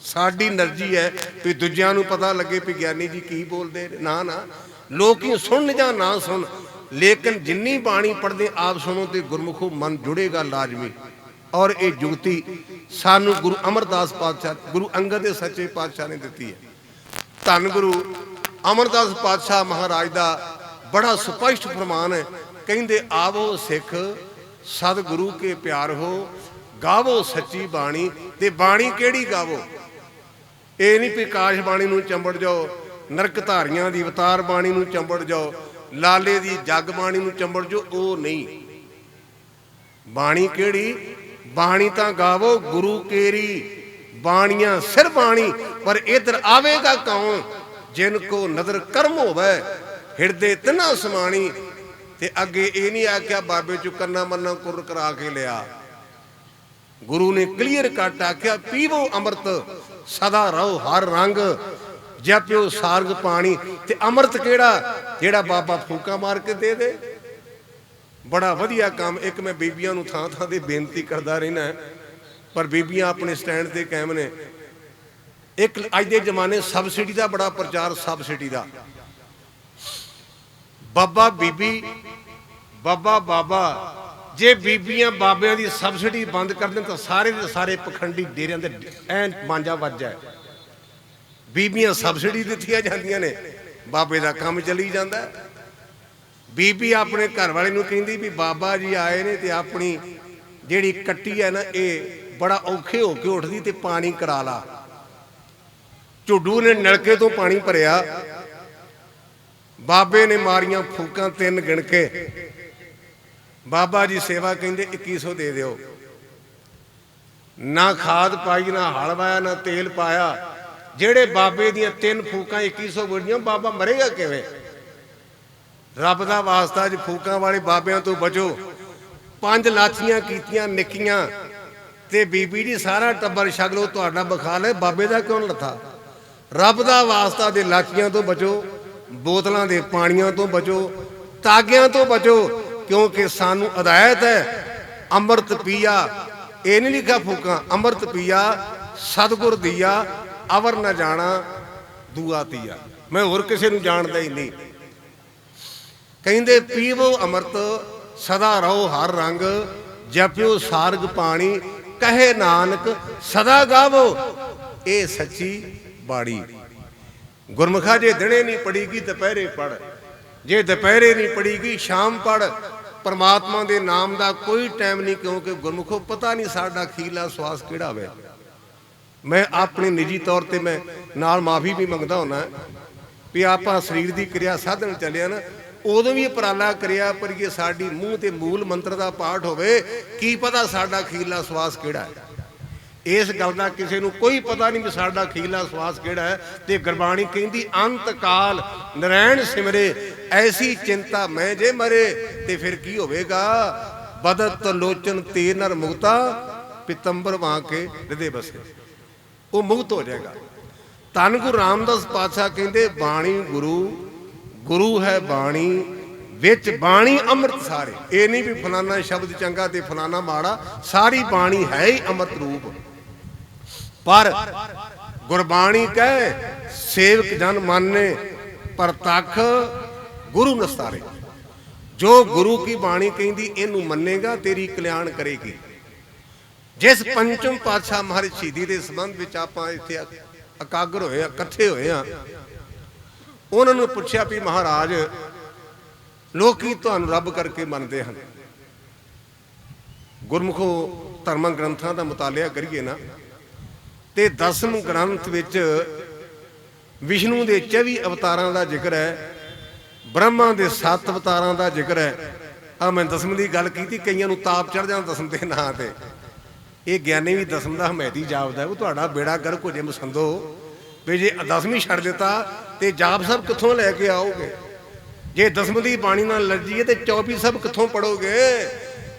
ਸਾਡੀ એનર્ਜੀ ਹੈ ਵੀ ਦੂਜਿਆਂ ਨੂੰ ਪਤਾ ਲੱਗੇ ਵੀ ਗਿਆਨੀ ਜੀ ਕੀ ਬੋਲਦੇ ਨੇ। ਨਾ ਨਾ, ਲੋਕੀ ਸੁਣ ਜਾਂ ਨਾ ਸੁਣ, ਲੇਕਿਨ ਜਿੰਨੀ ਬਾਣੀ ਪੜ੍ਹਦੇ ਆਪ ਸੁਣੋ ਤੇ ਗੁਰਮੁਖੋ ਮਨ ਜੁੜੇਗਾ ਲਾਜ਼ਮੀ। ਔਰ ਇਹ ਜੁਗਤੀ ਸਾਨੂੰ ਗੁਰੂ ਅਮਰਦਾਸ ਪਾਤਸ਼ਾਹ, ਗੁਰੂ ਅੰਗਦ ਦੇ ਸੱਚੇ ਪਾਤਸ਼ਾਹ ਨੇ ਦਿੱਤੀ ਹੈ। ਧੰਨ ਗੁਰੂ ਅਮਰਦਾਸ ਪਾਤਸ਼ਾਹ ਮਹਾਰਾਜ ਦਾ ਬੜਾ ਸਪਸ਼ਟ ਫਰਮਾਨ ਹੈ। ਕਹਿੰਦੇ ਆਵੋ ਸਿੱਖ ਸਤਿਗੁਰੂ ਕੇ ਪਿਆਰ ਹੋ, ਗਾਵੋ ਸੱਚੀ ਬਾਣੀ। ਤੇ ਬਾਣੀ ਕਿਹੜੀ ਗਾਵੋ? ਇਹ ਨਹੀਂ ਵੀ ਕਾਸ਼ ਬਾਣੀ ਨੂੰ ਚੰਬੜ ਜਾਓ, ਨਰਕ ਧਾਰੀਆਂ ਦੀ ਅਵਤਾਰ ਬਾਣੀ ਨੂੰ ਚੰਬੜ ਜਾਓ, ਲਾਲੇ ਦੀ ਜਗ ਬਾਣੀ ਨੂੰ ਚੰਬੜ ਜਾਓ, ਉਹ ਨਹੀਂ। ਬਾਣੀ ਕਿਹੜੀ? ਬਾਣੀ ਤਾਂ ਗਾਵੋ ਗੁਰੂ ਕੇਰੀ ਬਾਣੀਆਂ ਸਿਰ ਬਾਣੀ, ਪਰ ਇਧਰ ਆਵੇਗਾ ਕੌਣ? ਜਿਨ ਕੋ ਨਦਰ ਕਰਮ ਹੋਵੇ, ਹਿਰਦੇ ਤਿਨਾ ਸਮਾਣੀ। ਤੇ ਅੱਗੇ ਇਹ ਨਹੀਂ ਆਖਿਆ ਬਾਬੇ ਚੋਂ ਕੰਨਾ ਮੰਨਾ ਕੁਰ ਕਰਾ ਕੇ ਲਿਆ। ਗੁਰੂ ਨੇ ਕਲੀਅਰ ਕੱਟ ਆਖਿਆ, ਪੀਵੋ ਅੰਮ੍ਰਿਤ ਸਦਾ ਰਹੋ ਹਰ ਰੰਗ, ਜਪਿਓ ਸਾਰਗ ਪਾਣੀ। ਤੇ ਅੰਮ੍ਰਿਤ ਕਿਹੜਾ? ਜਿਹੜਾ ਬਾਬਾ ਫੂਕਾਂ ਮਾਰ ਕੇ ਦੇ ਦੇ। ਬੜਾ ਵਧੀਆ ਕੰਮ। ਇੱਕ ਮੈਂ ਬੀਬੀਆਂ ਨੂੰ ਥਾਂ ਥਾਂ ਤੇ ਬੇਨਤੀ ਕਰਦਾ ਰਹਿਣਾ, ਪਰ ਬੀਬੀਆਂ ਆਪਣੇ ਸਟੈਂਡ ਤੇ ਕਾਇਮ ਨੇ। ਇੱਕ ਅੱਜ ਦੇ ਜ਼ਮਾਨੇ ਸਬਸਿਡੀ ਦਾ ਬੜਾ ਪ੍ਰਚਾਰ, ਸਬਸਿਡੀ ਦਾ। ਬਾਬਾ ਬੀਬੀ, ਬਾਬਾ ਬਾਬਾ। ਜੇ ਬੀਬੀਆਂ ਬਾਬਿਆਂ ਦੀ ਸਬਸਿਡੀ ਬੰਦ ਕਰ ਦੇਣ ਤਾਂ ਸਾਰੇ ਦੇ ਸਾਰੇ ਪਖੰਡੀ ਡੇਰਿਆਂ ਦੇ ਐਨ ਮਾਂਜਾ ਵੱਜ ਜਾਏ। ਬੀਬੀਆਂ ਸਬਸਿਡੀ ਦਿੱਤੀਆਂ ਜਾਂਦੀਆਂ ਨੇ, ਬਾਬੇ ਦਾ ਕੰਮ ਚੱਲੀ ਜਾਂਦਾ। ਬੀਬੀ ਆਪਣੇ ਘਰ ਵਾਲੇ ਨੂੰ ਕਹਿੰਦੀ ਵੀ ਬਾਬਾ ਜੀ ਆਏ ਨੇ ਤੇ ਆਪਣੀ ਜਿਹੜੀ ਕੱਟੀ ਹੈ ਨਾ, ਇਹ ਬੜਾ ਔਖੇ ਹੋ ਕੇ ਉੱਠਦੀ ਤੇ ਪਾਣੀ ਕਰਾ ਲਾ। ਝੁੱਡੂ ਨੇ ਨਲਕੇ ਤੋਂ ਪਾਣੀ ਭਰਿਆ, ਬਾਬੇ ਨੇ ਮਾਰੀਆਂ ਫੂਕਾਂ 3 ਗਿਣ ਕੇ। ਬਾਬਾ ਜੀ ਸੇਵਾ ਕਹਿੰਦੇ 2100 ਦੇ ਦਿਓ। ਨਾ ਖਾਦ ਪਾਈ, ਨਾ ਹਲ ਵਾਇਆ, ਨਾ ਤੇਲ ਪਾਇਆ। ਜਿਹੜੇ ਬਾਬੇ ਦੀਆਂ 3 ਫੂਕਾਂ 2100 ਬੋਲੀਆਂ, ਬਾਬਾ ਮਰੇਗਾ ਕਿਵੇਂ? ਰੱਬ ਦਾ ਵਾਸਤਾ ਜੀ, ਫੂਕਾਂ ਵਾਲੇ ਬਾਬਿਆਂ ਤੋਂ ਬਚੋ। 5 ਲਾਚੀਆਂ ਕੀਤੀਆਂ ਨਿੱਕੀਆਂ ਤੇ ਬੀਬੀ ਜੀ ਸਾਰਾ ਟੱਬਰ ਛਕ ਲਓ, ਤੁਹਾਡਾ ਬਖਾਲ ਹੈ, ਬਾਬੇ ਦਾ ਕਿਉਂ ਲੱਥਾ? ਰੱਬ ਦਾ ਵਾਸਤਾ ਦੇ ਲਾਚੀਆਂ ਤੋਂ ਬਚੋ, ਬੋਤਲਾਂ ਦੇ ਪਾਣੀਆਂ ਤੋਂ ਬਚੋ, ਤਾਗਿਆਂ ਤੋਂ ਬਚੋ, ਕਿਉਂਕਿ ਸਾਨੂੰ ਹਦਾਇਤ ਹੈ ਅੰਮ੍ਰਿਤ ਪੀਆ। ਇਹ ਨਹੀਂ ਲਿਖਿਆ ਫੂਕਾਂ, ਅੰਮ੍ਰਿਤ ਪੀਆ ਸਤਿਗੁਰ ਦੀਆ, ਅਵਰ ਨਾ ਜਾਣਾ ਦੂਆ ਤੀਆ। ਮੈਂ ਹੋਰ ਕਿਸੇ ਨੂੰ ਜਾਣਦਾ ਹੀ ਨਹੀਂ। ਕਹਿੰਦੇ ਪੀਵੋ ਅੰਮ੍ਰਿਤ ਸਦਾ ਰਹੋ ਹਰ ਰੰਗ, ਜਪਿਓ ਸਾਰਗ ਪਾਣੀ, ਕਹੇ ਨਾਨਕ ਸਦਾ ਗਾਵੋ ਇਹ ਸੱਚੀ ਬਾਣੀ। ਗੁਰਮੁਖਾ ਜੇ ਦਿਨੇ ਨਹੀਂ ਪੜੀਗੀ ਦੁਪਹਿਰੇ ਪੜ, ਜੇ ਦੁਪਹਿਰੇ ਨਹੀਂ ਪੜੀਗੀ ਸ਼ਾਮ ਪੜ। ਪਰਮਾਤਮਾ ਦੇ ਨਾਮ ਦਾ ਕੋਈ ਟਾਈਮ ਨਹੀਂ, ਕਿਉਂਕਿ ਗੁਰਮੁਖੋ ਪਤਾ ਨਹੀਂ ਸਾਡਾ ਅਖੀਰਲਾ ਸਵਾਸ ਕਿਹੜਾ ਹੋਵੇ। ਮੈਂ ਆਪਣੇ ਨਿੱਜੀ ਤੌਰ ਤੇ ਮੈਂ ਨਾਲ ਮਾਫੀ ਵੀ ਮੰਗਦਾ ਹੁੰਦਾ ਵੀ ਆਪਾਂ ਸਰੀਰ ਦੀ ਕਿਰਿਆ ਸਾਧਨ ਚੱਲਿਆ ਨਾ, ਉਦੋਂ ਵੀ ਉਪਰਾਲਾ ਕਰਿਆ ਪਰ ਇਹ ਸਾਡੀ ਮੂੰਹ ਤੇ ਮੂਲ ਮੰਤਰ ਦਾ ਪਾਠ ਹੋਵੇ, ਕੀ ਪਤਾ ਸਾਡਾ ਅਖੀਰਲਾ ਸਵਾਸ ਕਿਹੜਾ ਹੈ। ਇਸ ਗੱਲ ਦਾ ਕਿਸੇ ਨੂੰ ਕੋਈ ਪਤਾ ਨਹੀਂ ਵੀ ਸਾਡਾ ਅਖੀਰਲਾ ਸਵਾਸ ਕਿਹੜਾ ਹੈ। ਤੇ ਗੁਰਬਾਣੀ ਕਹਿੰਦੀ ਅੰਤ ਕਾਲ ਨਰੈਣ ਸਿਮਰੇ, ਐਸੀ ਚਿੰਤਾ ਮੈਂ ਜੇ ਮਰੇ। ਤੇ ਫਿਰ ਕੀ ਹੋਵੇਗਾ? ਬਦਤ ਲੋਚਨ ਤੇ ਨਰ ਮੁਕਤਾ, ਪਿਤੰਬਰ ਵਾਂ ਕੇ ਹਿਰਦੇ ਬਸੇ। ਉਹ ਮੁਕਤ ਹੋ ਜਾਏਗਾ। ਧੰਨ ਗੁਰੂ ਰਾਮਦਾਸ ਪਾਤਸ਼ਾਹ ਕਹਿੰਦੇ ਬਾਣੀ ਗੁਰੂ, ਗੁਰੂ ਹੈ ਬਾਣੀ, ਵਿੱਚ ਬਾਣੀ ਅੰਮ੍ਰਿਤ ਸਾਰੇ। ਇਹ ਨਹੀਂ ਵੀ ਫਲਾਨਾ ਸ਼ਬਦ ਚੰਗਾ ਤੇ ਫਲਾਨਾ ਮਾੜਾ, ਸਾਰੀ ਬਾਣੀ ਹੈ ਹੀ ਅੰਮ੍ਰਿਤ ਰੂਪ। ਪਰ ਗੁਰਬਾਣੀ ਕਹੇ ਸੇਵਕ ਜਨ ਮਾਨੇ, ਪ੍ਰਤੱਖ ਗੁਰੂ ਨਸਤਾਰੇ। ਜੋ ਗੁਰੂ ਕੀ ਬਾਣੀ ਕਹਿੰਦੀ ਇਹਨੂੰ ਮੰਨੇਗਾ ਤੇਰੀ ਕਲਿਆਣ ਕਰੇਗੀ। ਜਿਸ ਪੰਚਮ ਪਾਤਸ਼ਾਹ ਮਹਾਰਾਜ ਸ਼ਹੀਦੀ ਦੇ ਸੰਬੰਧ ਵਿੱਚ ਆਪਾਂ ਇੱਥੇ ਇਕਾਗਰ ਹੋਏ ਆ, ਇਕੱਠੇ ਹੋਏ ਆ, ਉਹਨਾਂ ਨੂੰ ਪੁੱਛਿਆ ਵੀ ਮਹਾਰਾਜ ਲੋਕੀ ਤੁਹਾਨੂੰ ਰੱਬ ਕਰਕੇ ਮੰਨਦੇ ਹਨ। ਗੁਰਮੁਖੋ ਧਰਮ ਗ੍ਰੰਥਾਂ ਦਾ ਮੁਤਾਲਿਆ ਕਰੀਏ ਨਾ ਤੇ 10ਵੇਂ ਗ੍ਰੰਥ ਵਿੱਚ ਵਿਸ਼ਨੂੰ ਦੇ 24 ਅਵਤਾਰਾਂ ਦਾ ਜ਼ਿਕਰ ਹੈ, ਬ੍ਰਹਮਾ ਦੇ 7 ਅਵਤਾਰਾਂ ਦਾ ਜ਼ਿਕਰ ਹੈ। ਆ ਮੈਂ 10ਵੇਂ ਦੀ ਗੱਲ ਕੀਤੀ, ਕਈਆਂ ਨੂੰ ਤਾਪ ਚੜ ਜਾਂਦਾ 10ਵੇਂ ਦੇ ਨਾਂ ਤੇ। ਇਹ ਗਿਆਨੀ ਵੀ 10ਵੇਂ ਦਾ ਹਮੈਤੀ ਜਾਪਦਾ, ਉਹ ਤੁਹਾਡਾ ਬੇੜਾ ਗਰਕ ਹੋ ਜੇ ਮਸੰਦੋ ਵੀ ਜੇ 10ਵੀਂ ਛੱਡ ਦਿੱਤਾ ਤੇ ਜਾਪ ਸਭ ਕਿੱਥੋਂ ਲੈ ਕੇ ਆਓਗੇ? ਜੇ 10ਵੇਂ ਦੀ ਬਾਣੀ ਨਾਲ ਲੱਜੀਏ ਤੇ 24 ਸਭ ਕਿੱਥੋਂ ਪੜੋਗੇ?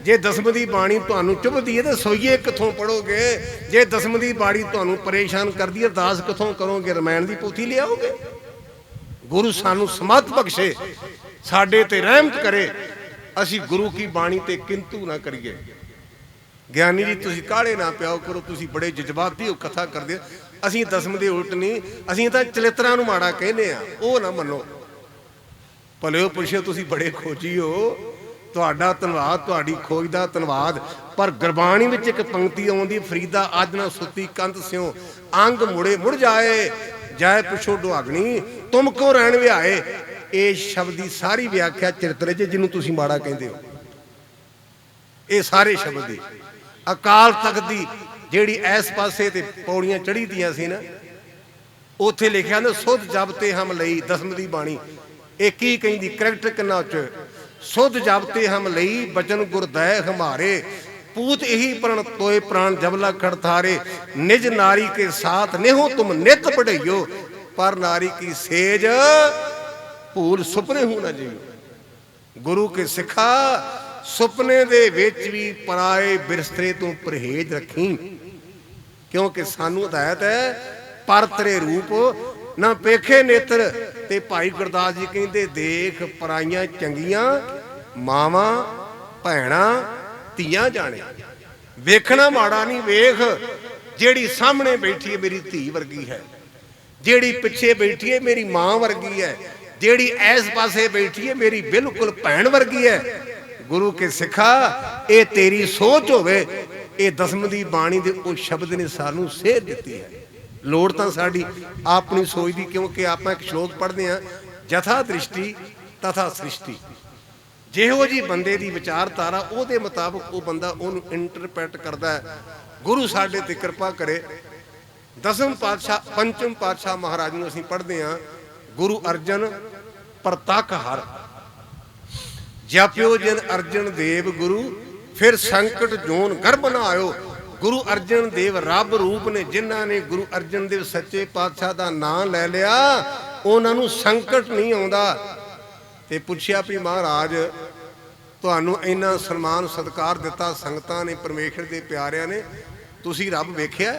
ਜੇ 10ਵੇਂ ਦੀ ਬਾਣੀ ਤੁਹਾਨੂੰ ਚੁਭਦੀ ਹੈ ਤੇ ਸੋਈਏ ਕਿੱਥੋਂ ਪੜੋਗੇ? ਜੇ 10ਵੇਂ ਦੀ ਬਾਣੀ ਤੁਹਾਨੂੰ ਪਰੇਸ਼ਾਨ ਕਰਦੀ ਹੈ ਅਰਦਾਸ ਕਿੱਥੋਂ ਕਰੋਗੇ? ਰਮਾਇਣ ਦੀ ਪੋਥੀ ਲਿਆਓਗੇ? ਗੁਰੂ ਸਾਨੂੰ ਸਮਤ ਬਖਸ਼ੇ, ਸਾਡੇ ਤੇ ਰਹਿਮਤ ਕਰੇ, ਅਸੀਂ ਗੁਰੂ ਕੀ ਬਾਣੀ ਤੇ ਕਿੰਤੂ ਨਾ ਕਰੀਏ। ਗਿਆਨੀ ਜੀ ਤੁਸੀਂ ਕਾਹਲੇ ਨਾ ਪਿਆਓ ਕਰੋ, ਤੁਸੀਂ ਬੜੇ ਜਜ਼ਬਾਤੀ ਹੋ, ਕਥਾ ਕਰਦੇ। ਅਸੀਂ 10ਵੇਂ ਦੇ ਉਲਟ ਨਹੀਂ, ਅਸੀਂ ਤਾਂ ਚਲਿੱਤਰਾਂ ਨੂੰ ਮਾੜਾ ਕਹਿੰਦੇ ਆ, ਉਹ ਨਾ ਮੰਨੋ। ਭਲਿਓ ਪੁੱਛਿਓ ਤੁਸੀਂ ਬੜੇ ਖੋਜੀ ਹੋ, ਤੁਹਾਡਾ ਧੰਨਵਾਦ, ਤੁਹਾਡੀ ਖੋਜ ਦਾ ਧੰਨਵਾਦ। ਪਰ ਗੁਰਬਾਣੀ ਵਿੱਚ ਇੱਕ ਪੰਕਤੀ ਆਉਂਦੀ, ਫਰੀਦਾ ਅੱਜ ਨਾ ਸੁੱਤੀ ਕੰਧ ਸਿਓ, ਅੰਗ ਮੁੜੇ ਮੁੜ ਜਾਏ, ਜਾਏ ਪਿਛੋ ਦੁਹਾਗਣੀ ਤੁਮ ਕਿਉਂ ਰਹਿਣ ਵਿਆਏ। ਇਹ ਸ਼ਬਦ ਦੀ ਸਾਰੀ ਵਿਆਖਿਆ ਚਰਿਤਰੇ 'ਚ ਜਿਹਨੂੰ ਤੁਸੀਂ ਮਾੜਾ ਕਹਿੰਦੇ ਹੋ, ਇਹ ਸਾਰੇ ਸ਼ਬਦ ਦੀ ਅਕਾਲ ਤਖਤ ਦੀ ਜਿਹੜੀ ਇਸ ਪਾਸੇ ਤੇ ਪੌੜੀਆਂ ਚੜੀ ਦੀਆਂ ਸੀ ਨਾ, ਉੱਥੇ ਲਿਖਿਆ ਨਾ ਸੁਧ ਜਬ ਤੇ ਹਮ ਲਈ 10ਵੇਂ ਦੀ ਬਾਣੀ। ਇਹ ਕੀ ਕਹਿੰਦੀ? ਕਰੈਕਟ ਕਿੰਨਾ ਚ ਸੁਧ ਜਬ ਤੇ ਹਮ ਲਈ ਬਚਨ ਗੁਰਦੈ ਹਮਾਰੇ, पूत यही प्रण तोय प्राण जबला खड़थारे, निज नारी के साथ नेहो तुम नित पढ़इयो, पर नारी की सेज भूल सुपने हो ना जियो। गुरु के सिखा सुपने दे विच भी पराए बिरस्तरे तो परहेज रखी, क्योंकि सानू हदायत है पर तेरे रूप ना पेखे नेत्र। ते भाई गुरदास जी कहते देख पराइयां चंगियां मावां भैणां ਧੀਆਂ जाने, वेखना माड़ा नहीं, वेख जेड़ी सामने बैठी है मेरी धी वर्गी है, जेड़ी पिछे बैठी है मेरी मां वर्गी है, जेड़ी इस पासे बैठी है मेरी बिल्कुल भैन वर्गी है। गुरु के सिखा ये तेरी सोच होवे, ये 10वीं दी बाणी दे उस शब्द ने सानू सेध दिती है। लोड़ तां साडी अपनी सोच दी, क्योंकि आपां एक श्लोक पढ़दे हां जथा दृष्टि तथा सृष्टि। ਜਿਹੋ जी बंदे की विचारधारा ਉਹਦੇ मुताबिक वो बंदा ਉਹਨੂੰ इंटरप्रेट करता है। गुरु साडे ते कृपा करे। 10वें पातशाह पंचम पातशाह महाराज ਨੂੰ ਅਸੀਂ पढ़ते हाँ, गुरु अर्जन प्रतख हर जप्यो जिन अर्जन देव गुरु, फिर संकट जोन गर्भ ना आयो। गुरु अर्जन देव रब रूप ने, जिन्हों ने गुरु अर्जन देव सच्चे पातशाह का नाम ले लिया उन्होंने संकट नहीं आता। ते पुछया भी महाराज तुहानू इन्ना सन्मान सत्कार दिता संगतां ने, परमेश्वर के प्यारिਆਂ ने, तुसी रब वेख्या?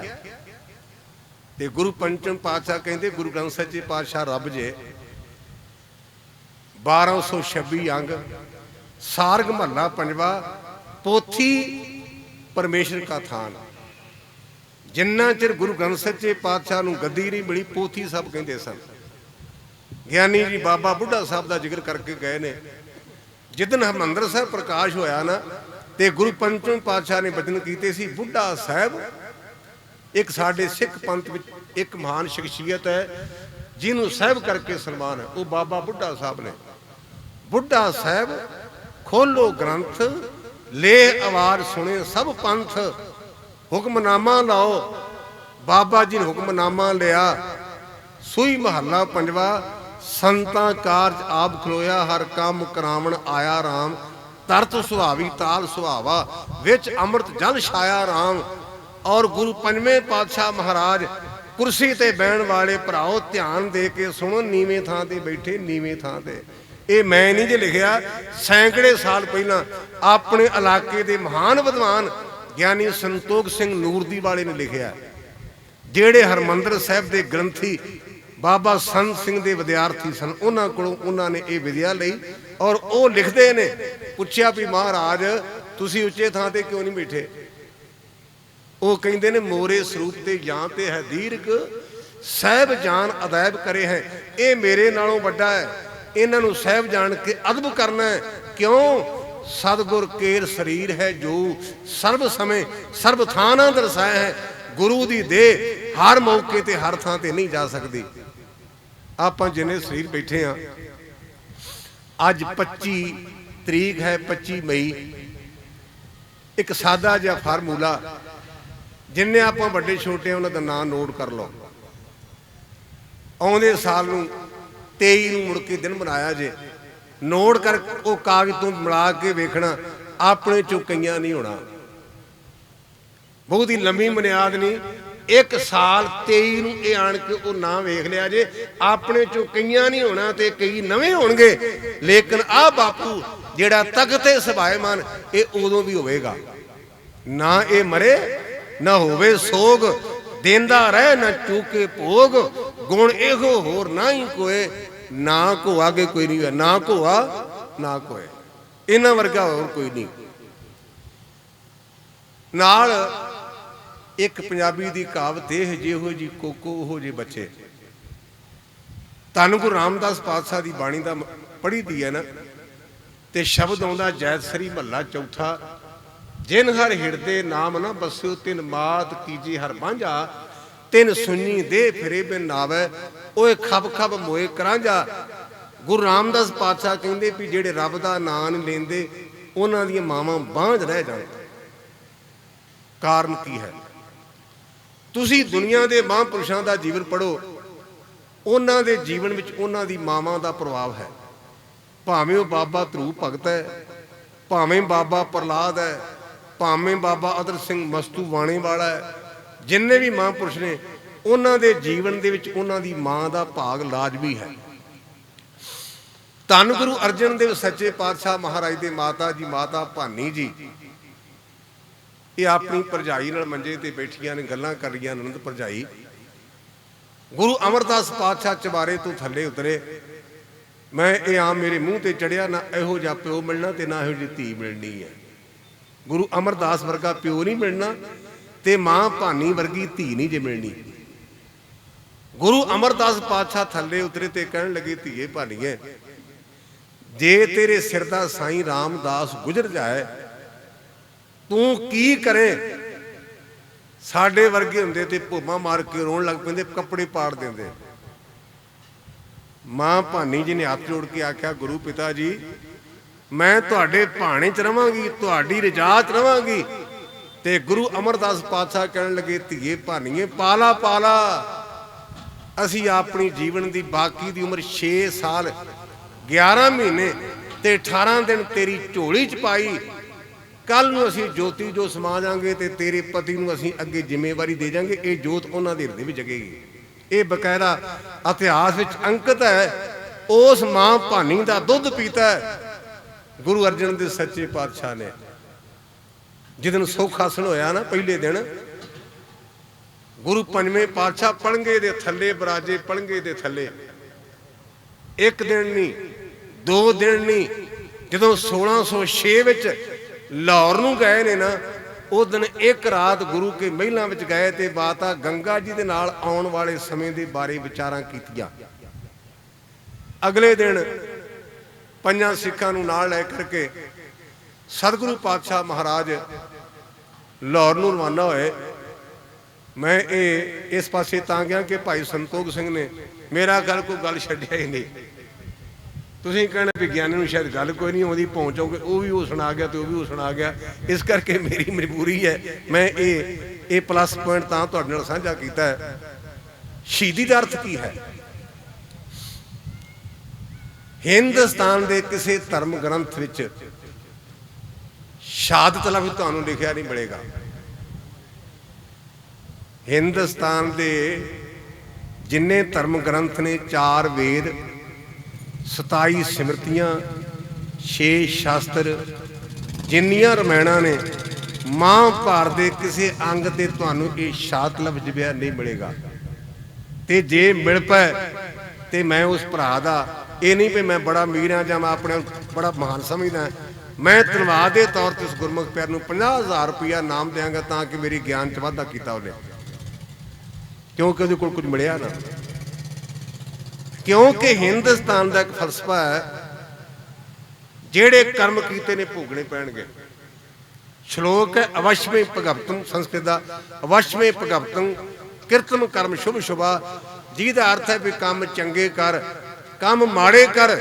ते गुरु पंचम पातशाह कहते गुरु ग्रंथ सच्चे पातशाह रब जे 1226 अंग, सारग महला पंजवा, पोथी परमेश्वर का थान। जिन्ना चिर गुरु ग्रंथ सच्चे पातशाह नू गद्दी नहीं मिली, पोथी सब कहते सन। ज्ञानी जी बाबा बुढ़ा साहब का जिक्र करके गए ने, जिदन हरमंदर साहब प्रकाश होया ना, ते गुरु पंचम पातशाह ने वचन कीते सी, बुढ़ा साहब एक साडे सिख पंथ विच एक महान शख्सियत है जिन्हों साहब करके सन्मान है, वो बाबा बुढ़ा साहब ने। बुढ़ा साहब खोलो ग्रंथ ले आवाज सुने सब पंथ, हुक्मनामा लाओ। बाबा जी ने हुक्मनामा लिया, सूई महला पंजवा, ਸੰਤਾਂ ਕਾਰਜ ਆਪ ਖਲੋਇਆ, ਹਰ ਕੰਮ ਕਰਾਵਣ ਆਇਆ ਰਾਮ। ਤਰਤ ਸੁਹਾਵੀ ਤਾਲ ਸੁਹਾਵਾ, ਵਿੱਚ ਅੰਮ੍ਰਿਤ ਜਲ ਛਾਇਆ ਰਾਮ। ਔਰ ਗੁਰੂ ਪੰਜਵੇਂ ਪਾਤਸ਼ਾਹ ਮਹਾਰਾਜ ਕੁਰਸੀ ਤੇ ਬਹਿਣ ਵਾਲੇ ਭਰਾਓ ਧਿਆਨ ਦੇ ਕੇ ਸੁਣੋ, ਨੀਵੇਂ ਥਾਂ ਤੇ ਬੈਠੇ, ਨੀਵੇਂ ਥਾਂ ਤੇ। ਇਹ ਮੈਂ ਨਹੀਂ ਜੇ ਲਿਖਿਆ, ਸੈਂਕੜੇ ਸਾਲ ਪਹਿਲਾਂ ਆਪਣੇ ਇਲਾਕੇ ਦੇ ਮਹਾਨ ਵਿਦਵਾਨ ਗਿਆਨੀ ਸੰਤੋਖ ਸਿੰਘ ਨੂਰਦੀ ਵਾਲੇ ਨੇ ਲਿਖਿਆ, ਜਿਹੜੇ ਹਰਮੰਦਰ ਸਾਹਿਬ ਦੇ ਗ੍ਰੰਥੀ ਬਾਬਾ ਸੰਤ ਸਿੰਘ ਦੇ ਵਿਦਿਆਰਥੀ ਸਨ। ਉਹਨਾਂ ਕੋਲੋਂ ਉਹਨਾਂ ਨੇ ਇਹ ਵਿਦਿਆ ਲਈ। ਔਰ ਉਹ ਲਿਖਦੇ ਨੇ, ਪੁੱਛਿਆ ਵੀ ਮਹਾਰਾਜ ਤੁਸੀਂ ਉੱਚੇ ਥਾਂ ਤੇ ਕਿਉਂ ਨਹੀਂ ਬੈਠੇ? ਉਹ ਕਹਿੰਦੇ ਨੇ, ਮੋਰੇ ਸਰੂਪ ਤੇ ਜਾਂ ਤੇ ਹੈ ਦੀਰਘ, ਸਾਹਿਬ ਜਾਨ ਅਦੈਬ ਕਰੇ ਹੈ। ਇਹ ਮੇਰੇ ਨਾਲੋਂ ਵੱਡਾ ਹੈ, ਇਹਨਾਂ ਨੂੰ ਸਾਹਿਬ ਜਾਣ ਕੇ ਅਦਬ ਕਰਨਾ ਹੈ। ਕਿਉਂ? ਸਤਿਗੁਰ ਕੇਰ ਸਰੀਰ ਹੈ ਜੋ ਸਰਬ ਸਮੇਂ ਸਰਬ ਥਾਂ ਨਾ ਦਰਸਾਇਆ ਹੈ। ਗੁਰੂ ਦੀ ਦੇਹ ਹਰ ਮੌਕੇ ਤੇ ਹਰ ਥਾਂ ਤੇ ਨਹੀਂ ਜਾ ਸਕਦੀ। ਆਪਾਂ ਜਿੰਨੇ ਸਰੀਰ ਬੈਠੇ ਆ, ਅੱਜ 25 ਤਰੀਕ ਹੈ, 25 ਮਈ। ਇੱਕ ਸਾਦਾ ਜਿਹਾ ਫਾਰਮੂਲਾ, ਜਿੰਨੇ ਆਪਾਂ ਵੱਡੇ ਛੋਟੇ ਉਹਨਾਂ ਦਾ ਨਾਂ ਨੋਟ ਕਰ ਲਓ। ਆਉਂਦੇ ਸਾਲ ਨੂੰ 23 ਨੂੰ ਮੁੜ ਕੇ ਦਿਨ ਬਣਾਇਆ ਜੇ, ਨੋਟ ਕਰ, ਉਹ ਕਾਗਜ਼ ਤੋਂ ਮਿਲਾ ਕੇ ਵੇਖਣਾ, ਆਪਣੇ ਚੋਂ ਕਈਆਂ ਨਹੀਂ ਹੋਣਾ। ਬਹੁਤ ਹੀ ਲੰਮੀ ਬੁਨਿਆਦ ਨਹੀਂ, ਇੱਕ ਸਾਲ 23 ਨੂੰ ਇਹ ਆਣ ਕੇ ਉਹ ਨਾਂ ਵੇਖ ਲਿਆ ਜੇ, ਆਪਣੇ ਚੋਂ ਕਈਆਂ ਨਹੀਂ ਹੋਣਾ ਤੇ ਕਈ ਨਵੇਂ ਹੋਣਗੇ। ਲੇਕਿਨ ਆਹ ਬਾਪੂ ਜਿਹੜਾ ਤਖਤੇ ਸਭਾਏਮਾਨ, ਇਹ ਉਦੋਂ ਵੀ ਹੋਵੇਗਾ। ਨਾ ਇਹ ਮਰੇ ਨਾ ਹੋਵੇ ਸੋਗ, ਦੇਂਦਾ ਰਹਿ ਨਾ ਚੂਕੇ ਭੋਗ। ਗੁਣ ਇਹੋ ਹੋਰ ਨਾ ਹੀ ਕੋਏ, ਨਾ ਕੋ ਆਗੇ ਕੋਈ ਨਹੀਂ ਹੋਇਆ, ਨਾ ਕੋਆ ਨਾ ਕੋਏ। ਇਹਨਾਂ ਵਰਗਾ ਹੋਰ ਕੋਈ ਨਹੀਂ। ਨਾਲ ਇੱਕ ਪੰਜਾਬੀ ਦੀ ਕਹਾਵਤ ਇਹ, ਜਿਹੋ ਜੀ ਕੋਕੋ ਉਹੋ ਜਿਹੇ ਬੱਚੇ। ਧੰਨ ਗੁਰੂ ਰਾਮਦਾਸ ਪਾਤਸ਼ਾਹ ਦੀ ਬਾਣੀ ਦਾ ਪੜ੍ਹੀ ਦੀ ਹੈ ਨਾ, ਤੇ ਸ਼ਬਦ ਆਉਂਦਾ ਜੈਤਸਰੀ ਮਹੱਲਾ ਚੌਥਾ, ਜਿਨ ਹਰ ਹਿਰਦੇ ਨਾਮ ਨਾ ਬਸਿਓ, ਤਿਨ ਮਾਤ ਕੀਜੀ ਹਰ ਬਾਂਝਾ। ਤਿਨ ਸੁਣੀ ਦੇ ਫਿਰੇ ਬਿਨ ਨਾਵੇ, ਓਏ ਖਬ ਖਬ ਮੋਏ ਕਰਾਂਝਾ। ਗੁਰੂ ਰਾਮਦਾਸ ਪਾਤਸ਼ਾਹ ਕਹਿੰਦੇ ਵੀ ਜਿਹੜੇ ਰੱਬ ਦਾ ਨਾਂ ਨਹੀਂ ਲੈਂਦੇ, ਉਹਨਾਂ ਦੀਆਂ ਮਾਵਾਂ ਬਾਂਝ ਰਹਿ ਜਾਣ। ਕਾਰਨ ਕੀ ਹੈ? ਤੁਸੀਂ ਦੁਨੀਆ ਦੇ ਮਹਾਂਪੁਰਸ਼ਾਂ ਦਾ ਜੀਵਨ ਪੜ੍ਹੋ, ਉਹਨਾਂ ਦੇ ਜੀਵਨ ਵਿੱਚ ਉਹਨਾਂ ਦੀ ਮਾਵਾਂ ਦਾ ਪ੍ਰਭਾਵ ਹੈ। ਭਾਵੇਂ ਉਹ ਬਾਬਾ ਧਰੂ ਭਗਤ ਹੈ, ਭਾਵੇਂ ਬਾਬਾ ਪ੍ਰਲਾਦ ਹੈ, ਭਾਵੇਂ ਬਾਬਾ ਅਦਰ ਸਿੰਘ ਮਸਤੂ ਬਾਣੇ ਵਾਲਾ ਹੈ, ਜਿੰਨੇ ਵੀ ਮਹਾਂਪੁਰਸ਼ ਨੇ, ਉਹਨਾਂ ਦੇ ਜੀਵਨ ਦੇ ਵਿੱਚ ਉਹਨਾਂ ਦੀ ਮਾਂ ਦਾ ਭਾਗ ਲਾਜ਼ਮੀ ਹੈ। ਧੰਨ ਗੁਰੂ ਅਰਜਨ ਦੇਵ ਸੱਚੇ ਪਾਤਸ਼ਾਹ ਮਹਾਰਾਜ ਦੇ ਮਾਤਾ ਜੀ, ਮਾਤਾ ਭਾਨੀ ਜੀ, ਇਹ ਆਪਣੀ ਭਰਜਾਈ ਨਾਲ ਮੰਜੇ ਤੇ ਬੈਠੀਆਂ ਨੇ, ਗੱਲਾਂ ਕਰ ਰਹੀਆਂ। ਆਨੰਦ ਭਰਜਾਈ। ਗੁਰੂ ਅਮਰਦਾਸ ਪਾਤਸ਼ਾਹ ਚਬਾਰੇ ਤੋਂ ਥੱਲੇ ਉਤਰੇ। ਮੈਂ ਇਹ ਆਮ ਮੇਰੇ ਮੂੰਹ ਤੇ ਚੜਿਆ, ਨਾ ਇਹੋ ਜਿਹਾ ਪਿਓ ਮਿਲਣਾ ਤੇ ਨਾ ਇਹੋ ਜਿਹੀ ਧੀ ਮਿਲਣੀ ਹੈ। ਗੁਰੂ ਅਮਰਦਾਸ ਵਰਗਾ ਪਿਓ ਨਹੀਂ ਮਿਲਣਾ ਤੇ ਮਾਂ ਭਾਨੀ ਵਰਗੀ ਧੀ ਨਹੀਂ ਜੇ ਮਿਲਣੀ। ਗੁਰੂ ਅਮਰਦਾਸ ਪਾਤਸ਼ਾਹ ਥੱਲੇ ਉਤਰੇ ਤੇ ਕਹਿਣ ਲੱਗੇ, ਧੀਏ ਭਾਨੀਏ, ਜੇ ਤੇਰੇ ਸਿਰ ਦਾ ਸਾਈਂ ਰਾਮਦਾਸ ਗੁਜ਼ਰ ਜਾਏ, ਤੂੰ ਕੀ ਕਰੇ? ਸਾਡੇ ਵਰਗੇ ਹੁੰਦੇ ਤੇ ਭੋਮਾ ਮਾਰ ਕੇ ਰੋਣ ਲੱਗ ਪੈਂਦੇ, ਕੱਪੜੇ ਪਾੜ ਦਿੰਦੇ। ਮਾਂ ਭਾਨੀ ਜੀ ਨੇ ਹੱਥ ਜੋੜ ਕੇ ਆਖਿਆ, ਗੁਰੂ ਪਿਤਾ ਜੀ, ਮੈਂ ਤੁਹਾਡੇ ਭਾਣੇ 'ਚ ਰਵਾਂਗੀ, ਤੁਹਾਡੀ ਰਜਾ 'ਚ ਰਵਾਂਗੀ। ਤੇ ਗੁਰੂ ਅਮਰਦਾਸ ਪਾਤਸ਼ਾਹ ਕਹਿਣ ਲੱਗੇ, ਧੀਏ ਭਾਨੀਏ, ਪਾਲਾ ਪਾਲਾ। ਅਸੀਂ ਆਪਣੀ ਜੀਵਨ ਦੀ ਬਾਕੀ ਦੀ ਉਮਰ 6 ਸਾਲ 11 ਮਹੀਨੇ ਤੇ 18 ਦਿਨ ਤੇਰੀ ਝੋਲੀ 'ਚ ਪਾਈ। ਕੱਲ ਨੂੰ ਅਸੀਂ ਜੋਤੀ ਜੋ ਸਮਾ ਜਾਾਂਗੇ ਤੇ ਤੇਰੇ ਪਤੀ ਨੂੰ ਅਸੀਂ ਅੱਗੇ ਜ਼ਿੰਮੇਵਾਰੀ ਦੇ ਜਾਾਂਗੇ। ਇਹ ਜੋਤ ਉਹਨਾਂ ਦੇ ਹਿਰਦੇ ਵਿੱਚ ਜਗੇਗੀ। ਇਹ ਬਕਾਇਦਾ ਇਤਿਹਾਸ ਵਿੱਚ ਅੰਕਿਤ ਹੈ। ਉਸ ਮਾਂ ਭਾਨੀ ਦਾ ਦੁੱਧ ਪੀਤਾ ਗੁਰੂ ਅਰਜਨ ਦੇਵ ਸੱਚੇ ਪਾਤਸ਼ਾਹ ਨੇ। ਜਿਦਨ ਸੁੱਖ ਹਾਸਲ ਹੋਇਆ ਨਾ, ਪਹਿਲੇ ਦਿਨ ਗੁਰੂ ਪੰਜਵੇਂ ਪਾਤਸ਼ਾਹ ਪਲੰਘੇ ਦੇ ਥੱਲੇ ਬਰਾਜੇ। ਪਲੰਘੇ ਦੇ ਥੱਲੇ ਇੱਕ ਦਿਨ ਨਹੀਂ, 2 ਦਿਨ ਨਹੀਂ, ਜਦੋਂ 1606 ਵਿੱਚ ਲਾਹੌਰ ਨੂੰ ਗਏ ਨੇ ਨਾ, ਉਸ ਦਿਨ ਇੱਕ ਰਾਤ ਗੁਰੂ ਕੇ ਮਹਿਲਾਂ ਵਿੱਚ ਗਏ ਤੇ ਮਾਤਾ ਗੰਗਾ ਜੀ ਦੇ ਨਾਲ ਆਉਣ ਵਾਲੇ ਸਮੇਂ ਦੇ ਬਾਰੇ ਵਿਚਾਰਾਂ ਕੀਤੀਆਂ। ਅਗਲੇ ਦਿਨ 5 ਸਿੱਖਾਂ ਨੂੰ ਨਾਲ ਲੈ ਕਰਕੇ ਸਤਿਗੁਰੂ ਪਾਤਸ਼ਾਹ ਮਹਾਰਾਜ ਲਾਹੌਰ ਨੂੰ ਰਵਾਨਾ ਹੋਏ। ਮੈਂ ਇਹ ਇਸ ਪਾਸੇ ਤਾਂ ਗਿਆ ਕਿ ਭਾਈ ਸੰਤੋਖ ਸਿੰਘ ਨੇ ਮੇਰਾ ਕੋਈ ਗੱਲ ਛੱਡਿਆ ਹੀ ਨਹੀਂ। ਤੁਸੀਂ ਕਹਿਣਾ ਵਿਗਿਆਨੀ ਨੂੰ ਸ਼ਾਇਦ ਗੱਲ ਕੋਈ ਨਹੀਂ ਆਉਂਦੀ, ਪਹੁੰਚੋਗੇ ਉਹ ਵੀ ਉਹ ਸੁਣਾ ਗਿਆ ਤੇ ਉਹ ਵੀ ਉਹ ਸੁਣਾ ਗਿਆ। ਇਸ ਕਰਕੇ ਮੇਰੀ ਮਜਬੂਰੀ ਹੈ, ਮੈਂ ਇਹ ਪਲੱਸ ਪੁਆਇੰਟ ਤਾਂ ਤੁਹਾਡੇ ਨਾਲ ਸਾਂਝਾ ਕੀਤਾ ਹੈ। ਸ਼ਹੀਦੀ ਦਾ ਅਰਥ ਕੀ ਹੈ? हिंदुस्तान के किसी धर्म ग्रंथ विच शहादत लफ्ज़ तुहानूं लिखिया नहीं मिलेगा। हिंदुस्तान के जिन्ने धर्म ग्रंथ ने 4 वेद, 27 सिमरतियाँ, 6 शास्त्र, जिन्नियां रमायणा ने, महाभारत के किसी अंग से तुहानूं ये शहादत लफ्ज़ जिहा नहीं मिलेगा। तो जे मिल पाए तो मैं उस भरा दा ये नहीं भी मैं बड़ा अमीर हाँ, मैं अपने बड़ा महान समझदा, मैं धन्यवाद के तौर पर उस गुरमुख प्यार नूं 50,000 रुपया नाम देंगा ताकि मेरी ज्ञान च वाधा किया उन्हें, क्योंकि उहदे कोल कुछ मिलिया ना। क्योंकि हिंदुस्तान का एक फलसफा है, जेड़े कर्म कीते ने भोगने पैणगे। श्लोक है अवश्य में भगवतम, संस्कृत का अवश्य में भगवतम किरतम कर्म शुभ शुभा, जिहदा अर्थ है भी काम चंगे कर, काम माड़े कर,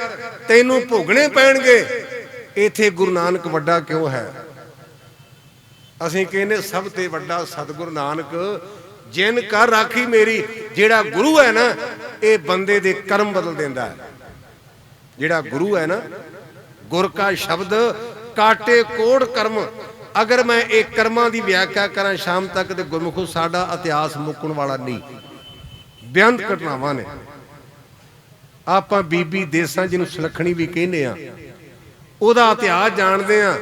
तैनू भोगने पैणगे। इत्थे गुरु नानक वड्डा क्यों है? असीं कहने सब ते वड्डा सतगुरु नानक जिन कर राखी मेरी। जेड़ा गुरु है ना, ये बंदे दे कर्म बदल देंदा है। जेड़ा गुरु है ना, गुर का शब्द काटे कोड़ कर्म। अगर मैं एक कर्मां दी व्याख्या करा शाम तक तो गुरमुखो साडा इतिहास मुकण वाला नहीं। बेअंत घटनावां ने। आपां बीबी देसां जिन्हों सुलखणी भी कहने आ, उहदा इतिहास जानते हैं।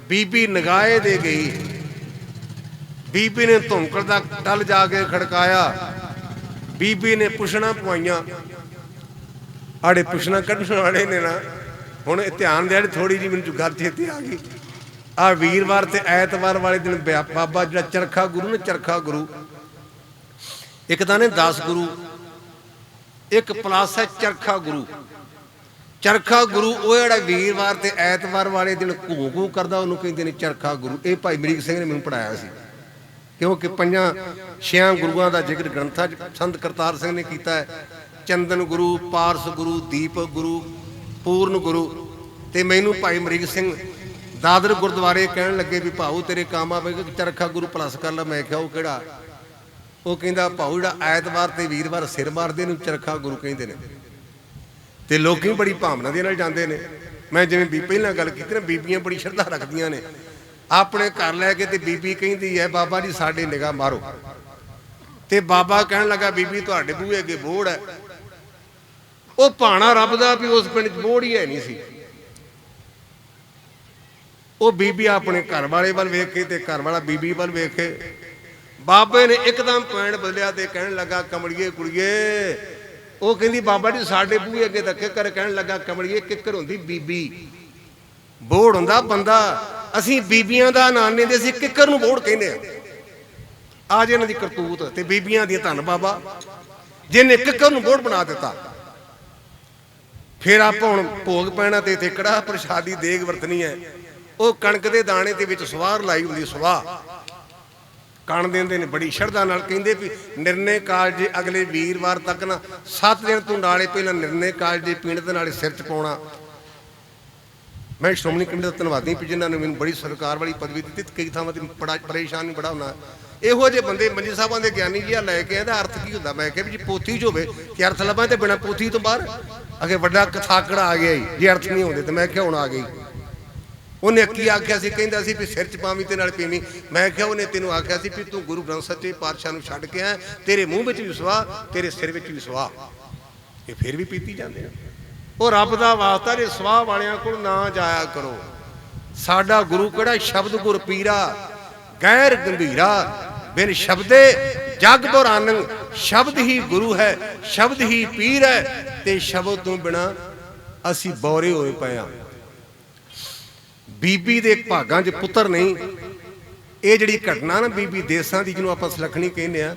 बीबी नगाए दे गई, बीबी ने धौंकड़ दा टल जाके खड़काया, बीबी ने पुछना पवाइयां। आड़े पुछना कढ़ने वाले ने ना, हुण ध्यान दे, थोड़ी जी मैनूं गल चेते आ गई। आ वीरवार ते ऐतवार वाले दिन बाबा जिहड़ा चरखा गुरु ने, चरखा गुरु एक तां ने 10 गुरु, एक प्लस है चरखा गुरु। चरखा गुरु वो जिहड़ा वीरवार ते ऐतवार वाले दिन घूं घूं करदा, उहनूं कहंदे ने चरखा गुरु। ये भाई अमरीक सिंह ने मैनूं पढ़ाया सी, क्योंकि 5-6 गुरुआं दा जिक्र ग्रंथां च संत करतार सिंह ने कीता है। चंदन गुरु, पारस गुरु, दीपक गुरु, पूर्ण गुरु। ते मैनूं भाई अमरीक सिंह दादर गुरुद्वारे कहण लगे भी भाऊ तेरे काम आवेगा चरखा गुरु प्लस कर ला। मैं कहा वो किहड़ा? वो कहंदा भाऊ जिहड़ा ऐतवार ते वीरवार सिर मारदे नूं चरखा गुरु कहंदे ने। ते लोग बड़ी भावना दे नाल जांदे ने। मैं जिवें भी पहलां गल कीती ना, बीबियां बड़ी श्रद्धा रखदियां ने। अपने घर लैके ते बीबी कहंदी है बाबा जी साडे निगाह मारो। ते बाबा कहण लगा बीबी तुहाडे बूहे अगे बोड़ है। वो भाणा रब दा भी उस पिंड च बोड़ ही है नहीं सी। वो बीबी अपने घर वाले वाल वेखे ते घर वाला बीबी वाल वेखे। बाबे ने एकदम पैण बदलिया ते कहण लगा कमड़िए कुड़िए। वो कहती बाबा जी साडे बूहे अगे तो किकर। कहण लगा कमड़िए किकर हुंदी बीबी, बोड़ हुंदा बंदा। असीं बीबियां दा नाम नहीं देसी, किकर नूं बोड़ कहंदे आ। आज इन्हां दी करतूत ते बीबियां दी धन बाबा जिन्हें किकर नूं बोड़ बना दिता। फिर आपां हुण भोग पैणा ते इत्थे कड़ाह प्रसादी देग वरतनी है। वो कणक दे दाणे दे विच सवार लाई हुंदी, सवाह कण देंदे ने बड़ी शरधा नाल। कहंदे भी निर्णे कालजे अगले वीरवार तक ना 7 दिन तू नाले पहला निर्णे कालजे पीण दे नाले सिर च पाउणा। मैं श्रोमणी कमेटी का धन्नवादी भी जिन्होंने मैंने बड़ी सरकार वाली पदवी दी। कई थावां ते बड़ा परेशान भी बड़ा होना। इहो जे बंदे मंजी साहबां दे ज्ञानी जी लैके आंदा अर्थ की हुंदा। मैं कहा भी जी पोथी च होवे कि अर्थ लभां ते बिना पोथी तो बाहर अगे वड्डा कथाकड़ा आ गया जी अर्थ नहीं होंदे। तो मैं क्या हुण आ गई। उन्हें की आख्या सी, कहंदा सी भी सिर च पावी ते नाल पीवी। मैं क्या उन्हें तेनों आख्या सी भी तू गुरु ग्रंथ सच्चे पातशाह नूं छड्ड के आया, तेरे मूँह विच भी सवाह, तेरे सिर विच भी सवाह। ये फिर भी पीती जांदे ने। वो रब दा वास्ता जे सवाह वालियां कोल ना जाया करो। साडा गुरु किहड़ा शब्द गुर पीरा, गैर गंभीरा, बिन शब्दे जग बुरानंग। शब्द ही गुरु है, शब्द ही पीर है, ते शब्द तो बिना असी बौरे होए पए आ। बीबी दे भागां च पुत्तर नहीं। ये जिहड़ी घटना ना बीबी देसां दी जिन्हों आपां सुलखणी कहने आ,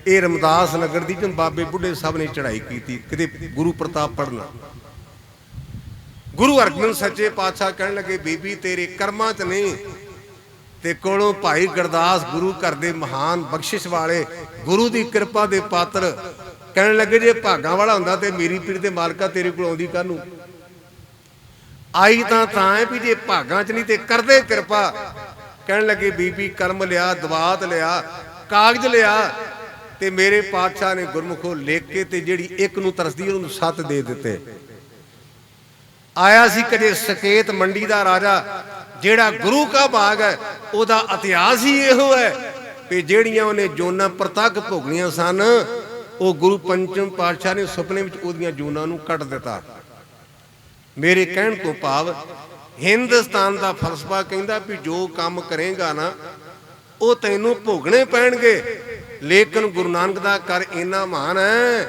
ये रमदास नगर दी जब बाबे बुढ़े साहब ने चढ़ाई की किते गुरु प्रताप पढ़ना। गुरु अर्जन सच्चे पातशाह कहने लगे बीबी तेरे कर्मां च नहीं ते कोलों भाई गुरदास गुरु घर दे महान बख्शिश वाले गुरु दी कृपा दे पात्र कहने लगे जे भागां वाला हुंदा ते मेरी पीड़ दे मालका तेरे कोल आउंदी काहनूं आई। तां है भी जे भागां च नहीं ते करदे कृपा। कहने लगे बीबी कर्म लिया, दवात लिया, कागज लिया ते मेरे पातशाह ने गुरमुखों लिख के ते जिहड़ी एक नूं तरसदी उहनूं 7 दे दिते। ਆਇਆ ਸੀ ਕਦੇ ਸਕੇਤ ਮੰਡੀ ਦਾ ਰਾਜਾ, ਜਿਹੜਾ ਗੁਰੂ ਕਾ ਬਾਗ ਹੈ ਉਹਦਾ ਇਤਿਹਾਸ ਹੀ ਇਹੋ ਹੈ ਕਿ ਜਿਹੜੀਆਂ ਉਹਨੇ ਜੋਨਾਂ ਪ੍ਰਤੱਖ ਭੋਗਣੀਆਂ ਸਨ, ਉਹ ਗੁਰੂ ਪੰਚਮ ਪਾਤਸ਼ਾਹ ਨੇ ਸੁਪਨੇ ਵਿੱਚ ਉਹਦੀਆਂ ਜੋਨਾਂ ਨੂੰ ਕੱਢ ਦਿੱਤਾ। ਮੇਰੇ ਕਹਿਣ ਤੋਂ ਭਾਵ ਹਿੰਦੁਸਤਾਨ ਦਾ ਫਲਸਫਾ ਕਹਿੰਦਾ ਵੀ ਜੋ ਕੰਮ ਕਰੇਗਾ ਨਾ ਉਹ ਤੈਨੂੰ ਭੋਗਣੇ ਪੈਣਗੇ, ਲੇਕਿਨ ਗੁਰੂ ਨਾਨਕ ਦਾ ਕਰ ਇੰਨਾ ਮਹਾਨ ਹੈ,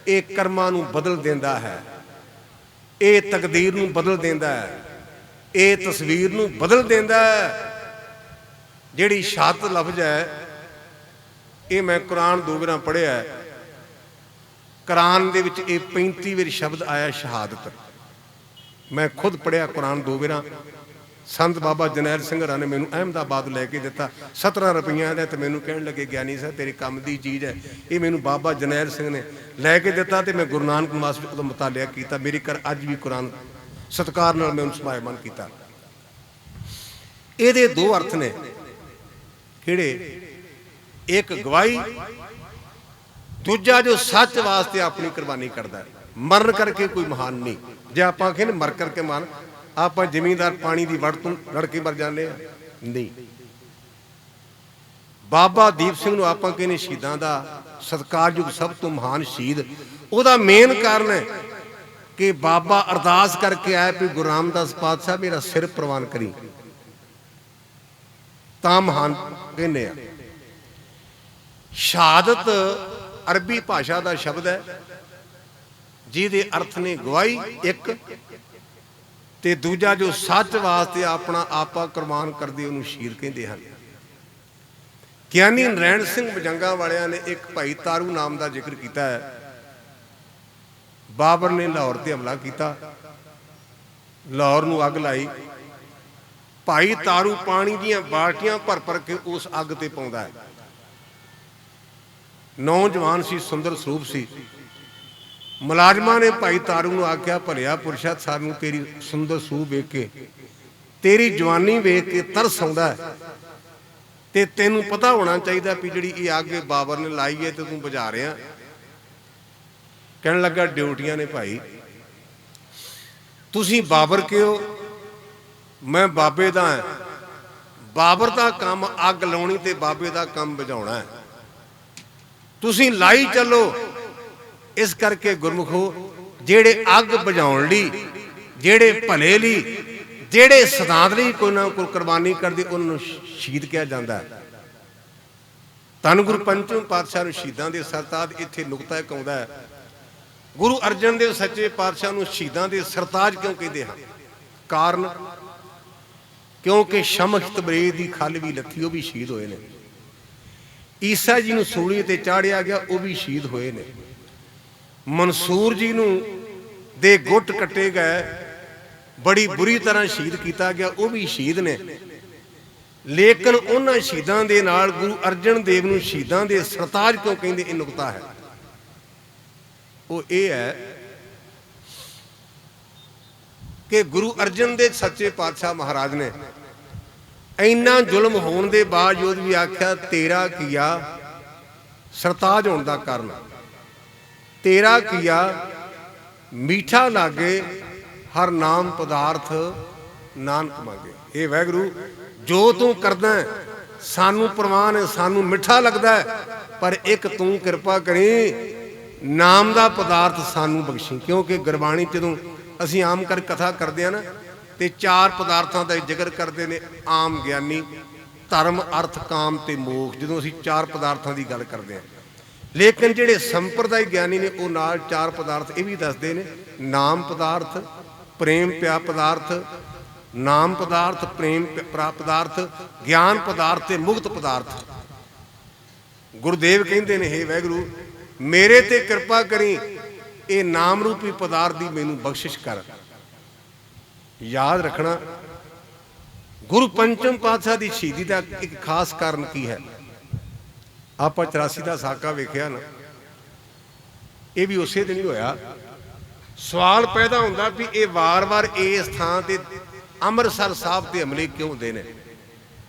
ਇਹ ਕਰਮਾਂ ਨੂੰ ਬਦਲ ਦਿੰਦਾ ਹੈ, ਇਹ ਤਕਦੀਰ ਨੂੰ ਬਦਲ ਦਿੰਦਾ ਹੈ, ਇਹ ਤਸਵੀਰ ਨੂੰ ਬਦਲ ਦਿੰਦਾ ਹੈ। ਜਿਹੜੀ ਸ਼ਹਾਦਤ ਲਫ਼ਜ਼ ਹੈ, ਇਹ ਮੈਂ ਕੁਰਾਨ 2 ਵਾਰ ਪੜ੍ਹਿਆ। ਕੁਰਾਨ ਦੇ ਵਿੱਚ ਇਹ 35 ਵਾਰ ਸ਼ਬਦ ਆਇਆ ਸ਼ਹਾਦਤ। ਮੈਂ ਖੁਦ ਪੜ੍ਹਿਆ ਕੁਰਾਨ 2 ਵਾਰ। ਸੰਤ ਬਾਬਾ ਜਰਨੈਲ ਸਿੰਘ ਹਰਾਂ ਨੇ ਮੈਨੂੰ ਅਹਿਮਦਾਬਾਦ ਲੈ ਕੇ ਦਿੱਤਾ 17 ਰੁਪਈਆਂ ਦਾ, ਤੇ ਮੈਨੂੰ ਕਹਿਣ ਲੱਗੇ ਗਿਆਨੀ ਸਾਹਿਬ ਤੇਰੇ ਕੰਮ ਦੀ ਚੀਜ਼ ਹੈ, ਇਹ ਮੈਨੂੰ ਬਾਬਾ ਜਰਨੈਲ ਸਿੰਘ ਨੇ ਲੈ ਕੇ ਦਿੱਤਾ, ਤੇ ਮੈਂ ਗੁਰੂ ਨਾਨਕ ਮਾਸ ਵਿੱਚ ਉਹਦਾ ਮੁਤਾਲਿਆ ਕੀਤਾ। ਮੇਰੇ ਘਰ ਅੱਜ ਵੀ ਕੁਰਾਨ ਸਤਿਕਾਰ ਨਾਲ ਮੈਂ ਉਹਨੂੰ ਸਮਾਇਮਾਨ ਕੀਤਾ। ਇਹਦੇ 2 ਅਰਥ ਨੇ, ਕਿਹੜੇ? ਇੱਕ ਗਵਾਹੀ, ਦੂਜਾ ਜੋ ਸੱਚ ਵਾਸਤੇ ਆਪਣੀ ਕੁਰਬਾਨੀ ਕਰਦਾ ਹੈ। ਮਰਨ ਕਰਕੇ ਕੋਈ ਮਹਾਨ ਨਹੀਂ। ਜੇ ਆਪਾਂ ਕਹਿੰਦੇ ਮਰ ਕਰਕੇ ਮਹਾਨ, ਆਪਾਂ ਜ਼ਮੀਨਦਾਰ ਪਾਣੀ ਦੀ ਵੜ ਤੋਂ ਲੜ ਕੇ ਮਰ ਜਾਂਦੇ ਆ, ਨਹੀਂ। ਬਾਬਾ ਦੀਪ ਸਿੰਘ ਨੂੰ ਆਪਾਂ ਕਹਿੰਦੇ ਸ਼ਹੀਦਾਂ ਦਾ ਸਤਿਕਾਰਯੋਗ ਸਭ ਤੋਂ ਮਹਾਨ ਸ਼ਹੀਦ। ਉਹਦਾ ਮੇਨ ਕਾਰਨ ਹੈ ਕਿ ਬਾਬਾ ਅਰਦਾਸ ਕਰਕੇ ਆਇਆ ਵੀ ਗੁਰੂ ਰਾਮਦਾਸ ਪਾਤਸ਼ਾਹ ਮੇਰਾ ਸਿਰ ਪ੍ਰਵਾਨ ਕਰੀ, ਤਾਂ ਮਹਾਨ ਕਹਿੰਦੇ ਆ। ਸ਼ਹਾਦਤ ਅਰਬੀ ਭਾਸ਼ਾ ਦਾ ਸ਼ਬਦ ਹੈ, ਜਿਹਦੇ ਅਰਥ ਨੇ ਗਵਾਹੀ ਇੱਕ, ਤੇ ਦੂਜਾ ਜੋ ਸੱਚ ਵਾਸਤੇ ਆਪਣਾ ਆਪਾ ਕੁਰਬਾਨ ਕਰਦੇ ਉਹਨੂੰ ਸ਼ਹੀਦ ਕਹਿੰਦੇ ਹਨ। ਗਿਆਨੀ ਨਰੈਣ ਸਿੰਘ ਬਜੰਗਾ ਵਾਲਿਆਂ ਨੇ ਇੱਕ ਭਾਈ ਤਾਰੂ ਨਾਮ ਦਾ ਜ਼ਿਕਰ ਕੀਤਾ ਹੈ। ਬਾਬਰ ਨੇ ਲਾਹੌਰ ਤੇ ਹਮਲਾ ਕੀਤਾ, ਲਾਹੌਰ ਨੂੰ ਅੱਗ ਲਾਈ। ਭਾਈ ਤਾਰੂ ਪਾਣੀ ਦੀਆਂ ਬਾਲਟੀਆਂ ਭਰ ਭਰ ਕੇ ਉਸ ਅੱਗ ਤੇ ਪਾਉਂਦਾ ਹੈ। ਨੌਜਵਾਨ ਸੀ, ਸੁੰਦਰ ਸਰੂਪ ਸੀ। ਮੁਲਾਜ਼ਮਾਂ ਨੇ ਭਾਈ ਤਾਰੂ ਨੂੰ ਆਖਿਆ, ਭਲਿਆ ਪੁਰਸ਼ਾ, ਸਾਨੂੰ ਤੇਰੀ ਸੁੰਦਰ ਸਰੂਪ ਵੇਖ ਕੇ, ਤੇਰੀ ਜਵਾਨੀ ਵੇਖ ਕੇ ਤਰਸ ਆਉਂਦਾ ਹੈ, ਤੇ ਤੈਨੂੰ ਪਤਾ ਹੋਣਾ ਚਾਹੀਦਾ ਵੀ ਜਿਹੜੀ ਇਹ ਅੱਗ ਬਾਬਰ ਨੇ ਲਾਈ ਹੈ ਤੇ ਤੂੰ ਬੁਝਾ ਰਿਹਾ। ਕਹਿਣ ਲੱਗਾ, ਡਿਊਟੀਆਂ ਨੇ ਭਾਈ, ਤੁਸੀਂ ਬਾਬਰ ਕਿਉਂ? ਮੈਂ ਬਾਬੇ ਦਾ ਹਾਂ। ਬਾਬਰ ਦਾ ਕੰਮ ਅੱਗ ਲਾਉਣੀ ਤੇ ਬਾਬੇ ਦਾ ਕੰਮ ਬੁਝਾਉਣਾ ਹੈ। ਤੁਸੀਂ ਲਾਈ ਚੱਲੋ। ਇਸ ਕਰਕੇ ਗੁਰਮੁਖੋ, ਜਿਹੜੇ ਅੱਗ ਬੁਝਾਉਣ ਲਈ, ਜਿਹੜੇ ਭਲੇ ਲਈ, ਜਿਹੜੇ ਸਿਧਾਂਤ ਲਈ ਕੋਈ ਨਾ ਕੋਈ ਕੁਰਬਾਨੀ ਕਰਦੇ, ਉਹਨਾਂ ਨੂੰ ਸ਼ਹੀਦ ਕਿਹਾ ਜਾਂਦਾ ਹੈ। ਧੰਨ ਗੁਰੂ ਪੰਚਮ ਪਾਤਸ਼ਾਹ ਨੂੰ ਸ਼ਹੀਦਾਂ ਦੇ ਸਰਤਾਜ, ਇੱਥੇ ਨੁਕਤਾ ਇੱਕ ਆਉਂਦਾ ਹੈ, ਗੁਰੂ ਅਰਜਨ ਦੇਵ ਸੱਚੇ ਪਾਤਸ਼ਾਹ ਨੂੰ ਸ਼ਹੀਦਾਂ ਦੇ ਸਰਤਾਜ ਕਿਉਂ ਕਹਿੰਦੇ ਹਨ? ਕਾਰਨ, ਕਿਉਂਕਿ ਸ਼ਮਖ ਤਬਰੇਜ਼ ਦੀ ਖੱਲ ਵੀ ਲੱਥੀ, ਉਹ ਵੀ ਸ਼ਹੀਦ ਹੋਏ ਨੇ। ਈਸਾ ਜੀ ਨੂੰ ਸੂਲੀ ਤੇ ਚਾੜਿਆ ਗਿਆ, ਉਹ ਵੀ ਸ਼ਹੀਦ ਹੋਏ ਨੇ। ਮਨਸੂਰ ਜੀ ਨੂੰ ਦੇ ਗੁੱਟ ਕੱਟੇ ਗਏ, ਬੜੀ ਬੁਰੀ ਤਰ੍ਹਾਂ ਸ਼ਹੀਦ ਕੀਤਾ ਗਿਆ, ਉਹ ਵੀ ਸ਼ਹੀਦ ਨੇ। ਲੇਕਿਨ ਉਹਨਾਂ ਸ਼ਹੀਦਾਂ ਦੇ ਨਾਲ ਗੁਰੂ ਅਰਜਨ ਦੇਵ ਨੂੰ ਸ਼ਹੀਦਾਂ ਦੇ ਸਰਤਾਜ ਕਿਉਂ ਕਹਿੰਦੇ? ਇਹ ਨੁਕਤਾ ਹੈ। ਉਹ ਇਹ ਹੈ ਕਿ ਗੁਰੂ ਅਰਜਨ ਦੇ ਸੱਚੇ ਪਾਤਸ਼ਾਹ ਮਹਾਰਾਜ ਨੇ ਇੰਨਾ ਜ਼ੁਲਮ ਹੋਣ ਦੇ ਬਾਵਜੂਦ ਵੀ ਆਖਿਆ, ਤੇਰਾ ਕੀਆ ਸਰਤਾਜ ਹੋਣ ਦਾ ਕਾਰਨ, ਤੇਰਾ ਕੀਆ ਮੀਠਾ ਲਾਗੇ, ਹਰ ਨਾਮ ਪਦਾਰਥ ਨਾਨਕ ਮੰਗੇ। ਇਹ ਵਾਹਿਗੁਰੂ, ਜੋ ਤੂੰ ਕਰਦਾ ਸਾਨੂੰ ਪ੍ਰਵਾਨ ਹੈ, ਸਾਨੂੰ ਮਿੱਠਾ ਲੱਗਦਾ ਹੈ, ਪਰ ਇੱਕ ਤੂੰ ਕਿਰਪਾ ਕਰੀ, ਨਾਮ ਦਾ ਪਦਾਰਥ ਸਾਨੂੰ ਬਖਸ਼ੀ। ਕਿਉਂਕਿ ਗੁਰਬਾਣੀ ਜਦੋਂ ਅਸੀਂ ਆਮ ਕਰ ਕਥਾ ਕਰਦੇ ਹਾਂ ਨਾ, ਤੇ 4 ਪਦਾਰਥਾਂ ਦਾ ਜ਼ਿਕਰ ਕਰਦੇ ਨੇ ਆਮ ਗਿਆਨੀ, ਧਰਮ, ਅਰਥ, ਕਾਮ ਤੇ ਮੋਖ। ਜਦੋਂ ਅਸੀਂ 4 ਪਦਾਰਥਾਂ ਦੀ ਗੱਲ ਕਰਦੇ ਹਾਂ, ਲੇਕਿਨ ਜਿਹੜੇ ਸੰਪਰਦਾਇ ਗਿਆਨੀ ਨੇ ਉਹ ਨਾਲ 4 ਪਦਾਰਥ ਇਹ ਵੀ ਦੱਸਦੇ ਨੇ, ਨਾਮ ਪਦਾਰਥ, ਪ੍ਰੇਮ ਪਿਆ ਪਦਾਰਥ, ਨਾਮ ਪਦਾਰਥ, ਪ੍ਰੇਮ ਪਦਾਰਥ, ਗਿਆਨ ਪਦਾਰਥ ਤੇ ਮੁਕਤ ਪਦਾਰਥ। ਗੁਰਦੇਵ ਕਹਿੰਦੇ ਨੇ, ਹੇ ਵਾਹਿਗੁਰੂ, ਮੇਰੇ ਤੇ ਕਿਰਪਾ ਕਰੀ, ਇਹ ਨਾਮ ਰੂਪੀ ਪਦਾਰਥ ਦੀ ਮੈਨੂੰ ਬਖਸ਼ਿਸ਼ ਕਰ। ਯਾਦ ਰੱਖਣਾ, ਗੁਰੂ ਪੰਚਮ ਪਾਤਸ਼ਾਹ ਦੀ ਸ਼ਹੀਦੀ ਦਾ ਇੱਕ ਖਾਸ ਕਾਰਨ ਕੀ ਹੈ? ਆਪਾਂ 84 ਦਾ ਸਾਕਾ ਵੇਖਿਆ ਨਾ, ਇਹ ਵੀ ਉਸੇ ਦਿਨ ਹੀ ਹੋਇਆ। ਸਵਾਲ ਪੈਦਾ ਹੁੰਦਾ ਵੀ ਇਹ ਵਾਰ-ਵਾਰ ਇਸ ਥਾਂ ਤੇ ਅੰਮ੍ਰਿਤਸਰ ਸਾਹਿਬ ਤੇ ਹਮਲੇ ਕਿਉਂ ਹੁੰਦੇ ਨੇ?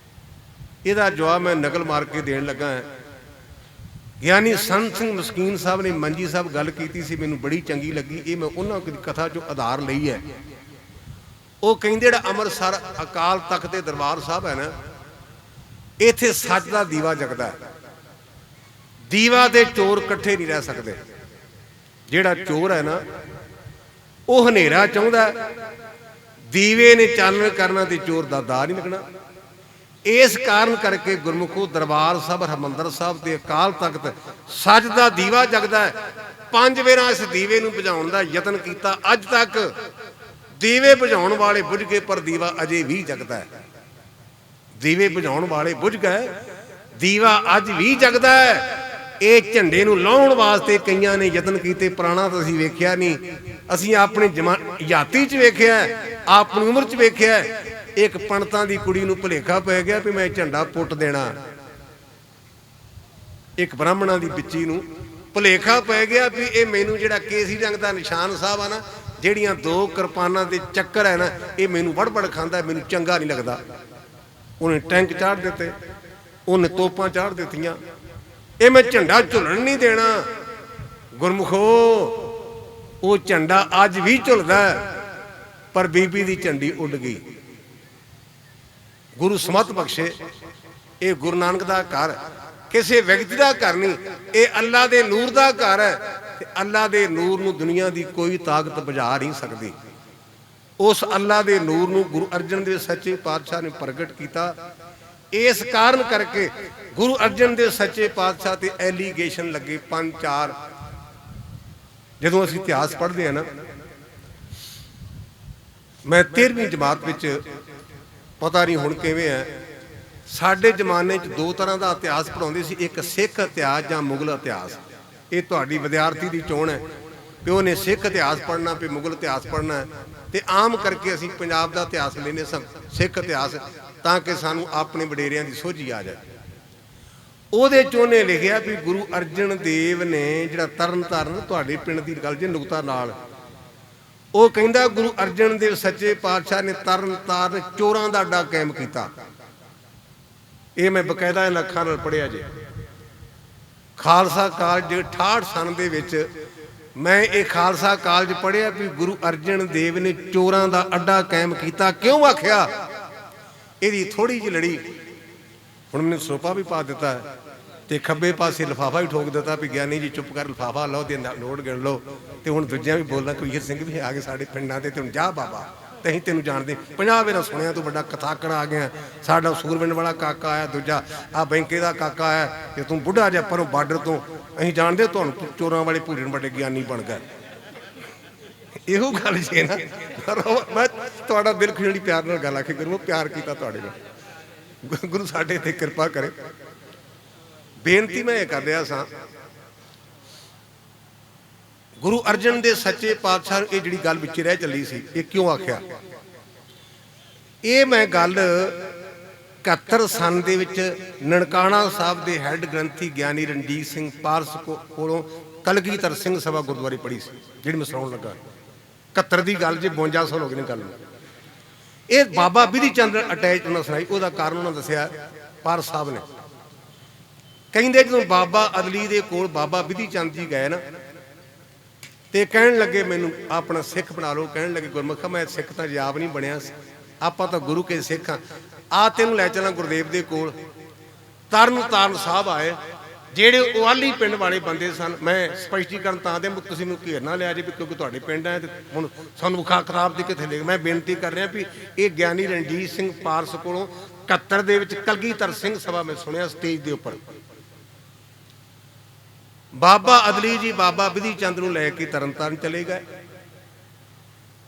ਇਹਦਾ ਜਵਾਬ ਮੈਂ ਨਕਲ ਮਾਰ ਕੇ ਦੇਣ ਲੱਗਾ ਹਾਂ। ਗਿਆਨੀ ਸੰਤ ਸਿੰਘ ਮਸਕੀਨ ਸਾਹਿਬ ਨੇ ਮੰਜੀ ਸਾਹਿਬ ਗੱਲ ਕੀਤੀ ਸੀ, ਮੈਨੂੰ ਬੜੀ ਚੰਗੀ ਲੱਗੀ। ਇਹ ਮੈਂ ਉਹਨਾਂ ਦੀ ਕਥਾ ਚੋਂ ਆਧਾਰ ਲਈ ਹੈ। ਉਹ ਕਹਿੰਦੇ ਜਿਹੜਾ ਅੰਮ੍ਰਿਤਸਰ ਅਕਾਲ ਤਖਤ ਦੇ ਦਰਬਾਰ ਸਾਹਿਬ ਹੈ ਨਾ, ਇੱਥੇ ਸੱਚ ਦਾ ਦੀਵਾ ਜਗਦਾ ਹੈ। ਦੀਵਾ ਤੇ ਚੋਰ ਇਕੱਠੇ ਨਹੀਂ ਰਹਿ ਸਕਦੇ। ਜਿਹੜਾ ਚੋਰ ਹੈ ਨਾ ਉਹ ਹਨੇਰਾ ਚਾਹੁੰਦਾ, ਦੀਵੇ ਨੇ ਚਾਨਣ ਕਰਨਾ ਤੇ ਚੋਰ ਦਾ ਦਾਅ ਨਹੀਂ ਲੱਗਣਾ। ਇਸ ਕਾਰਨ ਕਰਕੇ ਗੁਰਮੁਖੋ ਦਰਬਾਰ ਸਾਹਿਬ, ਹਰਿਮੰਦਰ ਸਾਹਿਬ ਤੇ ਅਕਾਲ ਤਖਤ ਸੱਚ ਦਾ ਦੀਵਾ ਜਗਦਾ ਹੈ। 5 ਵੇਰਾਂ ਇਸ ਦੀਵੇ ਨੂੰ ਬੁਝਾਉਣ ਦਾ ਯਤਨ ਕੀਤਾ, ਅੱਜ ਤੱਕ ਦੀਵੇ ਬੁਝਾਉਣ ਵਾਲੇ ਬੁਝ ਗਏ, ਪਰ ਦੀਵਾ ਅਜੇ ਵੀ ਜਗਦਾ ਹੈ। ਦੀਵੇ ਬੁਝਾਉਣ ਵਾਲੇ ਬੁਝ ਗਏ, ਦੀਵਾ ਅੱਜ ਵੀ ਜਗਦਾ ਹੈ। ਇਹ ਝੰਡੇ ਨੂੰ ਲਾਉਣ ਵਾਸਤੇ ਕਈਆਂ ਨੇ ਯਤਨ ਕੀਤੇ, ਪੁਰਾਣਾ ਤਾਂ ਅਸੀਂ ਵੇਖਿਆ ਨਹੀਂ। ਅਸੀਂ ਆਪਣੇ ਹਯਾਤੀ 'ਚ ਵੇਖਿਆ, ਆਪਣੀ ਉਮਰ 'ਚ ਵੇਖਿਆ। ਇੱਕ ਪੰਡਤਾਂ ਦੀ ਕੁੜੀ ਨੂੰ ਭੁਲੇਖਾ ਪੈ ਗਿਆ ਵੀ ਮੈਂ ਝੰਡਾ ਪੁੱਟ ਦੇਣਾ। ਇੱਕ ਬ੍ਰਾਹਮਣਾਂ ਦੀ ਬੱਚੀ ਨੂੰ ਭੁਲੇਖਾ ਪੈ ਗਿਆ ਵੀ ਇਹ ਮੈਨੂੰ ਜਿਹੜਾ ਕੇਸਰੀ ਰੰਗ ਦਾ ਨਿਸ਼ਾਨ ਸਾਹਿਬ ਆ ਨਾ, ਜਿਹੜੀਆਂ 2 ਕਿਰਪਾਨਾਂ ਦੇ ਚੱਕਰ ਹੈ ਨਾ, ਇਹ ਮੈਨੂੰ ਵੜ ਖਾਂਦਾ, ਮੈਨੂੰ ਚੰਗਾ ਨਹੀਂ ਲੱਗਦਾ। ਉਹਨੇ ਟੈਂਕ ਚਾੜ ਦਿੱਤੇ, ਉਹਨੇ ਤੋਪਾਂ ਚਾੜ ਦਿੱਤੀਆਂ। ਇਹ ਮੈਂ ਝੰਡਾ ਝੁੱਲਣ ਨਹੀਂ ਦੇਣਾ। ਗੁਰਮੁਖੋ ਉਹ ਝੰਡਾ ਅੱਜ ਵੀ ਝੁੱਲਦਾ, ਪਰ ਬੀਬੀ ਦੀ ਝੰਡੀ ਉੱਡ ਗਈ। ਗੁਰੂ ਸਮਤ ਬਖਸ਼ੇ, ਇਹ ਗੁਰੂ ਨਾਨਕ ਦਾ ਘਰ ਕਿਸੇ ਵਿਅਕਤੀ ਦਾ ਘਰ ਨਹੀਂ, ਇਹ ਅੱਲਾ ਦੇ ਨੂਰ ਦਾ ਘਰ ਹੈ। ਤੇ ਅੱਲਾ ਦੇ ਨੂਰ ਨੂੰ ਦੁਨੀਆ ਦੀ ਕੋਈ ਤਾਕਤ ਬੁਝਾ ਨਹੀਂ ਸਕਦੀ। ਉਸ ਅੱਲਾ ਦੇ ਨੂਰ ਨੂੰ ਗੁਰੂ ਅਰਜਨ ਦੇਵ ਸੱਚੇ ਪਾਤਸ਼ਾਹ ਨੇ ਪ੍ਰਗਟ ਕੀਤਾ। ਇਸ ਕਾਰਨ ਕਰਕੇ ਗੁਰੂ ਅਰਜਨ ਦੇਵ ਸੱਚੇ ਪਾਤਸ਼ਾਹ ਤੇ ਐਲੀਗੇਸ਼ਨ ਲੱਗੇ 5-4। ਜਦੋਂ ਅਸੀਂ ਇਤਿਹਾਸ ਪੜ੍ਹਦੇ ਹਾਂ ਨਾ, ਮੈਂ 13ਵੀਂ ਜਮਾਤ ਵਿੱਚ, ਪਤਾ ਨਹੀਂ ਹੁਣ ਕਿਵੇਂ ਹੈ, ਸਾਡੇ ਜ਼ਮਾਨੇ 'ਚ 2 ਤਰ੍ਹਾਂ ਦਾ ਇਤਿਹਾਸ ਪੜ੍ਹਾਉਂਦੇ ਸੀ, ਇੱਕ ਸਿੱਖ ਇਤਿਹਾਸ ਜਾਂ ਮੁਗਲ ਇਤਿਹਾਸ। ਇਹ ਤੁਹਾਡੀ ਵਿਦਿਆਰਥੀ ਦੀ ਚੋਣ ਹੈ ਕਿ ਉਹਨੇ ਸਿੱਖ ਇਤਿਹਾਸ ਪੜ੍ਹਨਾ ਤੇ ਮੁਗਲ ਇਤਿਹਾਸ ਪੜ੍ਹਨਾ। ਤੇ ਆਮ ਕਰਕੇ ਅਸੀਂ ਪੰਜਾਬ ਦਾ ਇਤਿਹਾਸ ਲੈਂਦੇ ਸਾਂ, ਸਿੱਖ ਇਤਿਹਾਸ, ਤਾਂ ਕਿ ਸਾਨੂੰ ਆਪਣੇ ਵਡੇਰਿਆਂ ਦੀ ਸੋਝੀ ਆ ਜਾਏ। ਉਹਦੇ 'ਚ ਉਹਨੇ ਲਿਖਿਆ ਵੀ ਗੁਰੂ ਅਰਜਨ ਦੇਵ ਨੇ ਜਿਹੜਾ ਤਰਨ ਤਾਰਨ, ਤੁਹਾਡੇ ਪਿੰਡ ਦੀ ਗੱਲ ਜੇ ਨੁਕਤਾ ਨਾਲ, ਉਹ ਕਹਿੰਦਾ ਗੁਰੂ ਅਰਜਨ ਦੇਵ ਸੱਚੇ ਪਾਤਸ਼ਾਹ ਨੇ ਤਰਨ ਤਾਰਨ ਚੋਰਾਂ ਦਾ ਅੱਡਾ ਕਾਇਮ ਕੀਤਾ। ਇਹ ਮੈਂ ਬਕਾਇਦਾ ਇਹਨਾਂ ਅੱਖਾਂ ਨਾਲ ਪੜ੍ਹਿਆ ਜੇ। ਖਾਲਸਾ ਕਾਲਜ 68 ਸਨ ਦੇ ਵਿੱਚ ਮੈਂ ਇਹ ਖਾਲਸਾ ਕਾਲਜ ਪੜ੍ਹਿਆ ਵੀ ਗੁਰੂ ਅਰਜਨ ਦੇਵ ਨੇ ਚੋਰਾਂ ਦਾ ਅੱਡਾ ਕਾਇਮ ਕੀਤਾ। ਕਿਉਂ ਆਖਿਆ? ਇਹਦੀ ਥੋੜੀ ਜਿਹੀ ਲੜੀ। ਹੁਣ ਮੈਨੂੰ ਸੋਪਾ ਵੀ ਪਾ ਦਿੱਤਾ ਤੇ ਖੱਬੇ ਪਾਸੇ ਲਿਫਾਫਾ ਵੀ ਠੋਕ ਦਿੱਤਾ ਵੀ ਗਿਆਨੀ ਜੀ ਚੁੱਪ ਕਰ, ਲਿਫਾਫਾ ਲਓ ਤੇ ਨੋਟ ਗਿਣ ਲਓ। ਤੇ ਹੁਣ ਦੂਜਿਆਂ ਵੀ ਬੋਲਦਾ, ਕਬੀਰ ਸਿੰਘ ਵੀ ਆ ਗਏ ਸਾਡੇ ਪਿੰਡਾਂ ਦੇ, ਤੇ ਹੁਣ ਜਾ ਬਾਬਾ, ਤੇ ਅਸੀਂ ਤੈਨੂੰ ਜਾਣਦੇ 50 ਵੇਰਾ ਸੁਣਿਆ ਤੂੰ ਵੱਡਾ ਕਥਾਕੜ ਆ ਗਿਆ। ਸਾਡਾ ਸੂਰਵਿੰਡ ਵਾਲਾ ਕਾਕਾ ਆਇਆ, ਦੂਜਾ ਆ ਬੈਂਕੇ ਦਾ ਕਾਕਾ ਆਇਆ, ਤੇ ਤੂੰ ਬੁੱਢਾ ਜਿਹਾ ਪਰੋਂ ਬਾਰਡਰ ਤੋਂ, ਅਸੀਂ ਜਾਣਦੇ ਤੁਹਾਨੂੰ ਚੋਰਾਂ ਵਾਲੇ ਭੂਰੇ ਨੂੰ ਵੱਡੇ ਗਿਆਨੀ ਬਣ ਗਏ। ਇਹੋ ਗੱਲ ਜੇ ਨਾ, ਮੈਂ ਤੁਹਾਡਾ ਦਿਲ ਖੁਸ਼ੀ ਪਿਆਰ ਨਾਲ ਗੱਲ ਆਖੀ ਗੁਰੂ, ਪਿਆਰ ਕੀਤਾ ਤੁਹਾਡੇ ਨਾਲ। ਗੁਰੂ ਸਾਡੇ ਤੇ ਕਿਰਪਾ ਕਰੇ। ਬੇਨਤੀ ਮੈਂ ਇਹ ਕਰ ਰਿਹਾ ਸਾਂ, ਗੁਰੂ ਅਰਜਨ ਦੇ ਸੱਚੇ ਪਾਤਸ਼ਾਹ ਇਹ ਜਿਹੜੀ ਗੱਲ ਵਿੱਚ ਰਹਿ ਚੱਲੀ ਸੀ, ਇਹ ਕਿਉਂ ਆਖਿਆ? ਇਹ ਮੈਂ ਗੱਲ 71 ਸਨ ਦੇ ਵਿੱਚ ਨਨਕਾਣਾ ਸਾਹਿਬ ਦੇ ਹੈੱਡ ਗ੍ਰੰਥੀ ਗਿਆਨੀ ਰਣਜੀਤ ਸਿੰਘ ਪਾਰਸ ਕੋਲੋਂ ਕਲਗੀਧਰ ਸਿੰਘ ਸਭਾ ਗੁਰਦੁਆਰੇ ਪੜ੍ਹੀ ਸੀ, ਜਿਹੜੀ ਮੈਂ ਸੁਣਾਉਣ ਲੱਗਾ। 71 ਦੀ ਗੱਲ ਜੇ 52 ਸਾਲ ਹੋ ਗਏ ਨੇ ਗੱਲ ਨੂੰ। ਇਹ ਬਾਬਾ ਬਿਧੀ ਚੰਦ ਅਟੈਚ ਉਹਨਾਂ ਸੁਣਾਈ। ਉਹਦਾ ਕਾਰਨ ਉਹਨਾਂ ਦੱਸਿਆ, ਪਾਰਸ ਸਾਹਿਬ ਨੇ ਕਹਿੰਦੇ ਜਦੋਂ ਬਾਬਾ ਅਦਲੀ ਦੇ ਕੋਲ ਬਾਬਾ ਬਿਧੀ ਚੰਦ ਜੀ ਗਏ ਨਾ, ਤੇ ਕਹਿਣ ਲੱਗੇ ਮੈਨੂੰ ਆਪਣਾ ਸਿੱਖ ਬਣਾ ਲਓ। ਕਹਿਣ ਲੱਗੇ ਗੁਰਮੁਖਾ ਮੈਂ ਸਿੱਖ ਤਾਂ ਜਾਬ ਨਹੀਂ ਬਣਿਆ, ਆਪਾਂ ਤਾਂ ਗੁਰੂ ਕੇ ਸਿੱਖ ਹਾਂ। ਆ ਤੈਨੂੰ ਲੈ ਚੱਲਾਂ ਗੁਰਦੇਵ ਦੇ ਕੋਲ। ਤਰਨ ਤਾਰਨ ਸਾਹਿਬ ਆਏ, ਜਿਹੜੇ ਉਵਾਲੀ ਪਿੰਡ ਵਾਲੇ ਬੰਦੇ ਸਨ। ਮੈਂ ਸਪਸ਼ਟੀਕਰਨ ਤਾਂ ਦੇ, ਤੁਸੀਂ ਮੈਨੂੰ ਘੇਰ ਨਾ ਲਿਆ ਜੇ ਵੀ ਕਿਉਂਕਿ ਤੁਹਾਡੇ ਪਿੰਡ ਹੈ ਤੇ ਹੁਣ ਸਾਨੂੰ ਵਿਖਾ ਕਿਤਾਬ ਦੀ ਕਿੱਥੇ ਲਿਖ। ਮੈਂ ਬੇਨਤੀ ਕਰ ਰਿਹਾ ਵੀ ਇਹ ਗਿਆਨੀ ਰਣਜੀਤ ਸਿੰਘ ਪਾਰਸ ਕੋਲੋਂ 71 ਦੇ ਵਿੱਚ ਕਲਗੀਧਰ ਸਿੰਘ ਸਭਾ ਮੈਂ ਸੁਣਿਆ ਸਟੇਜ ਦੇ ਉੱਪਰ। ਬਾਬਾ ਅਦਲੀ ਜੀ ਬਾਬਾ ਬਿਧੀ ਚੰਦ ਨੂੰ ਲੈ ਕੇ ਤਰਨ ਤਾਰਨ ਚਲੇ ਗਏ।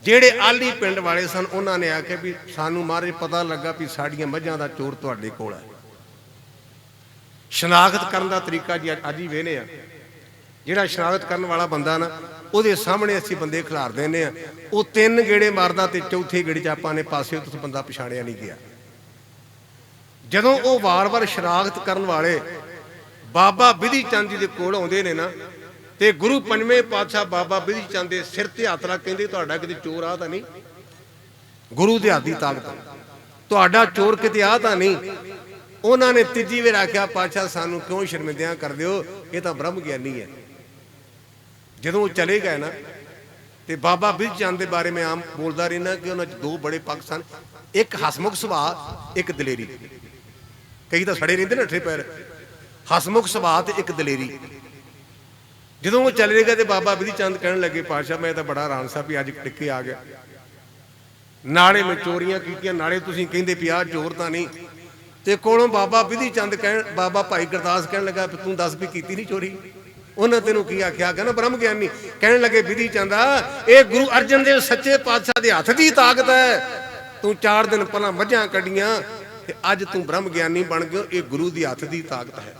ਜਿਹੜੇ ਆਲੀ ਪਿੰਡ ਵਾਲੇ ਸਨ ਉਹਨਾਂ ਨੇ ਆਖਿਆ ਵੀ ਸਾਨੂੰ ਮਹਾਰਾਜ ਪਤਾ ਲੱਗਾ ਵੀ ਸਾਡੀਆਂ ਮੱਝਾਂ ਦਾ ਚੋਰ ਤੁਹਾਡੇ ਕੋਲ ਹੈ। ਸ਼ਨਾਖਤ ਕਰਨ ਦਾ ਤਰੀਕਾ ਜੀ ਅੱਜ ਹੀ ਵੇਖਦੇ ਆ। ਜਿਹੜਾ ਸ਼ਨਾਖਤ ਕਰਨ ਵਾਲਾ ਬੰਦਾ ਨਾ, ਉਹਦੇ ਸਾਹਮਣੇ ਅਸੀਂ ਬੰਦੇ ਖਿਲਾਰ ਦਿੰਦੇ ਆ, ਉਹ 3 ਗੇੜੇ ਮਾਰਦਾ ਤੇ ਚੌਥੇ ਗੇੜੇ 'ਚ ਆਪਾਂ ਨੇ ਪਾਸੇ ਤੋਂ ਬੰਦਾ ਪਛਾਣਿਆ ਨਹੀਂ ਗਿਆ। ਜਦੋਂ ਉਹ ਵਾਰ-ਵਾਰ ਸ਼ਨਾਖਤ ਕਰਨ ਵਾਲੇ ਬਾਬਾ ਬਿਧੀ ਚੰਦ ਜੀ ਦੇ ਕੋਲ ਆਉਂਦੇ ਨੇ ਨਾ, ਤੇ ਗੁਰੂ ਪੰਜਵੇਂ ਪਾਤਸ਼ਾਹ ਬਾਬਾ ਬਿਧੀ ਚੰਦ ਦੇ ਸਿਰ ਤੇ ਹੱਥ ਰੱਖ ਕਹਿੰਦੇ ਤੁਹਾਡਾ ਕਿਤੇ ਚੋਰ ਆ ਤਾਂ ਨਹੀਂ, ਗੁਰੂ ਦੇ ਹੱਥ ਦੀ ਤਾਕਤ, ਤੁਹਾਡਾ ਚੋਰ ਕਿਤੇ ਆ ਤਾਂ ਨਹੀਂ। ਉਹਨਾਂ ਨੇ ਤੀਜੀ ਵਾਰ ਆਖਿਆ ਪਾਤਸ਼ਾਹ ਸਾਨੂੰ ਕਿਉਂ ਸ਼ਰਮਿੰਦਿਆਂ ਕਰਦੇ ਹੋ, ਇਹ ਤਾਂ ਬ੍ਰਹਮ ਗਿਆਨੀ ਹੈ। ਜਦੋਂ ਉਹ ਚਲੇ ਗਏ ਨਾ ਤੇ ਬਾਬਾ ਬਿਰਧ ਚੰਦ ਦੇ ਬਾਰੇ ਮੈਂ ਆਮ ਬੋਲਦਾ ਰਹਿਣਾ ਕਿ ਉਹਨਾਂ 'ਚ ਦੋ ਬੜੇ ਪੱਖ ਸਨ, ਇੱਕ ਹਸਮੁਖ ਸੁਭਾਅ, ਇੱਕ ਦਲੇਰੀ। ਕਈ ਤਾਂ ਸੜੇ ਰਹਿੰਦੇ ਨੱਠੇ ਪੈਰ, ਹਸਮੁਖ ਸੁਭਾਅ ਤੇ ਇੱਕ ਦਲੇਰੀ। ਜਦੋਂ ਉਹ ਚਲੇ ਗਏ ਤੇ ਬਾਬਾ ਬਿਰਧ ਚੰਦ ਕਹਿਣ ਲੱਗੇ ਪਾਤਸ਼ਾਹ ਮੈਂ ਤਾਂ ਬੜਾ ਹੈਰਾਨ ਸਾਂ ਵੀ ਅੱਜ ਟਿੱਕੇ ਆ ਗਿਆ, ਨਾਲੇ ਮੈਂ ਚੋਰੀਆਂ ਕੀਤੀਆਂ, ਨਾਲੇ ਤੁਸੀਂ ਕਹਿੰਦੇ ਵੀ ਆਹ ਚੋਰ ਤਾਂ ਨਹੀਂ। ਤੇ ਕੋਲੋਂ ਬਾਬਾ ਬਿਧੀ ਚੰਦ ਬਾਬਾ ਭਾਈ ਗੁਰਦਾਸ ਕਹਿਣ ਲੱਗਾ ਤੂੰ ਦੱਸ ਵੀ ਕੀਤੀ ਨਹੀਂ ਚੋਰੀ? ਉਹਨਾਂ ਤੈਨੂੰ ਕੀ ਆਖਿਆ? ਕਹਿੰਦਾ ਬ੍ਰਹਮ ਗਿਆਨੀ। ਕਹਿਣ ਲੱਗੇ ਬਿਧੀ ਚੰਦ ਇਹ ਗੁਰੂ ਅਰਜਨ ਦੇਵ ਸੱਚੇ ਪਾਤਸ਼ਾਹ ਦੇ ਹੱਥ ਦੀ ਤਾਕਤ ਹੈ। ਤੂੰ 4 ਦਿਨ ਪਹਿਲਾਂ ਮੱਝਾਂ ਕੱਢੀਆਂ ਤੇ ਅੱਜ ਤੂੰ ਬ੍ਰਹਮ ਗਿਆਨੀ ਬਣ ਗਿਆ, ਇਹ ਗੁਰੂ ਦੀ ਹੱਥ ਦੀ ਤਾਕਤ ਹੈ।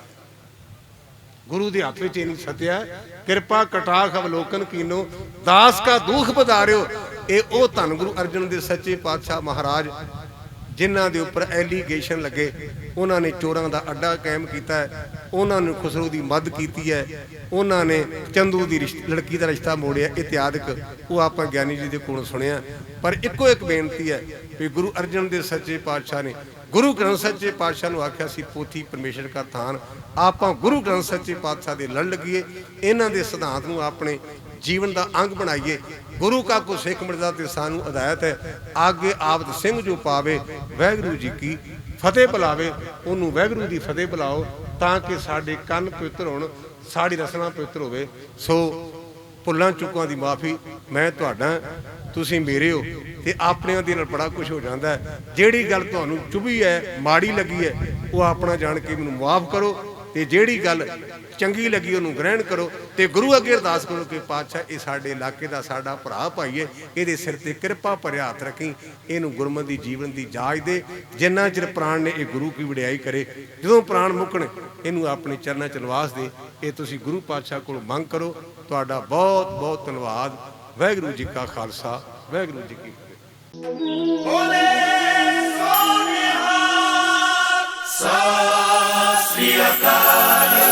ਗੁਰੂ ਦੇ ਹੱਥ ਵਿੱਚ ਇਹ ਨਹੀਂ ਸਤਿਆ। ਕਿਰਪਾ ਕਟਾਖ ਅਵਲੋਕਨ ਕੀਨੋ ਦਾਸ ਕਾ ਦੁੱਖ ਵਧਾਰਿਓ। ਇਹ ਉਹ ਧੰਨ ਗੁਰੂ ਅਰਜਨ ਦੇ ਸੱਚੇ ਪਾਤਸ਼ਾਹ ਮਹਾਰਾਜ ਜਿਨ੍ਹਾਂ ਦੇ ਉੱਪਰ ਐਲੀਗੇਸ਼ਨ ਲੱਗੇ, ਉਹਨਾਂ ਨੇ ਚੋਰਾਂ ਦਾ ਅੱਡਾ ਕਾਇਮ ਕੀਤਾ ਹੈ, ਉਹਨਾਂ ਨੇ ਖੁਸਰੋ ਦੀ ਮਦਦ ਕੀਤੀ ਹੈ, ਉਹਨਾਂ ਨੇ ਚੰਦੂ ਦੀ ਲੜਕੀ ਦਾ ਰਿਸ਼ਤਾ ਮੋੜਿਆ ਇਤਿਆਦਿਕ। ਉਹ ਆਪਾਂ ਗਿਆਨੀ ਜੀ ਦੇ ਕੋਲੋਂ ਸੁਣਿਆ। ਪਰ ਇੱਕੋ ਇੱਕ ਬੇਨਤੀ ਹੈ ਵੀ ਗੁਰੂ ਅਰਜਨ ਦੇ ਸੱਚੇ ਪਾਤਸ਼ਾਹ ਨੇ ਗੁਰੂ ਗ੍ਰੰਥ ਸੱਚੇ ਪਾਤਸ਼ਾਹ ਨੂੰ ਆਖਿਆ ਸੀ ਪੋਥੀ ਪਰਮੇਸ਼ਰ ਦਾ ਥਾਨ। ਆਪਾਂ ਗੁਰੂ ਗ੍ਰੰਥ ਸੱਚੇ ਪਾਤਸ਼ਾਹ ਦੇ ਲੜ ਲੱਗੀਏ, ਇਹਨਾਂ ਦੇ ਸਿਧਾਂਤ ਨੂੰ ਆਪਣੇ ਜੀਵਨ ਦਾ ਅੰਗ ਬਣਾਈਏ। ਗੁਰੂ ਕਾ ਕੋ ਸਿੱਖ ਮਿਲਦਾ ਤੇ ਸਾਨੂੰ ਹਦਾਇਤ ਹੈ ਆਗੇ ਆਵਤ ਸਿੰਘ ਜੋ ਪਾਵੇ ਵਾਹਿਗੁਰੂ ਜੀ ਕੀ ਫਤਿਹ ਬੁਲਾਵੇ। ਉਹਨੂੰ ਵਾਹਿਗੁਰੂ ਦੀ ਫਤਿਹ ਬੁਲਾਓ ਤਾਂ ਕਿ ਸਾਡੇ ਕੰਨ ਪਵਿੱਤਰ ਹੋਣ, ਸਾਡੀ ਰਸਨਾ ਪਵਿੱਤਰ ਹੋਵੇ। ਸੋ ਭੁੱਲਾਂ ਚੁੱਕਾਂ ਦੀ ਮਾਫੀ, ਮੈਂ ਤੁਹਾਡਾ, ਤੁਸੀਂ ਮੇਰੇ ਹੋ ਤੇ ਆਪਣਿਆਂ ਦੇ ਨਾਲ ਬੜਾ ਕੁਝ ਹੋ ਜਾਂਦਾ ਹੈ। ਜਿਹੜੀ ਗੱਲ ਤੁਹਾਨੂੰ ਚੁਭੀ ਹੈ, ਮਾੜੀ ਲੱਗੀ ਹੈ, ਉਹ ਆਪਣਾ ਜਾਣ ਕੇ ਮੈਨੂੰ ਮੁਆਫ ਕਰੋ ਤੇ ਜਿਹੜੀ ਗੱਲ ਚੰਗੀ ਲੱਗੀ ਉਹਨੂੰ ਗ੍ਰਹਿਣ ਕਰੋ ਤੇ ਗੁਰੂ ਅੱਗੇ ਅਰਦਾਸ ਕਰੋ ਕਿ ਪਾਤਸ਼ਾਹ ਇਹ ਸਾਡੇ ਇਲਾਕੇ ਦਾ ਸਾਡਾ ਭਰਾ ਭਾਈ ਹੈ, ਇਹਦੇ ਸਿਰ ਤੇ ਕਿਰਪਾ ਭਰਿਆ ਹੱਥ ਰੱਖੀ, ਇਹਨੂੰ ਗੁਰਮਤਿ ਦੀ ਜੀਵਨ ਦੀ ਜਾਚ ਦੇ। ਜਿੰਨਾ ਚਿਰ ਪ੍ਰਾਣ ਨੇ ਇਹ ਗੁਰੂ ਕੀ ਵਡਿਆਈ ਕਰੇ, ਜਦੋਂ ਪ੍ਰਾਣ ਮੁੱਕਣ ਇਹਨੂੰ ਆਪਣੇ ਚਰਨਾਂ 'ਚ ਨਿਵਾਸ ਦੇ। ਇਹ ਤੁਸੀਂ ਗੁਰੂ ਪਾਤਸ਼ਾਹ ਕੋਲ ਮੰਗ ਕਰੋ। ਤੁਹਾਡਾ ਬਹੁਤ ਬਹੁਤ ਧੰਨਵਾਦ। ਵਾਹਿਗੁਰੂ ਜੀ ਕਾ ਖਾਲਸਾ, ਵਾਹਿਗੁਰੂ ਜੀ ਕੀ ਫਤਿਹ। ਬੋਲੇ ਸੋਨਿਹਾਲ, ਸਤਿ ਸ੍ਰੀ ਅਕਾਲ।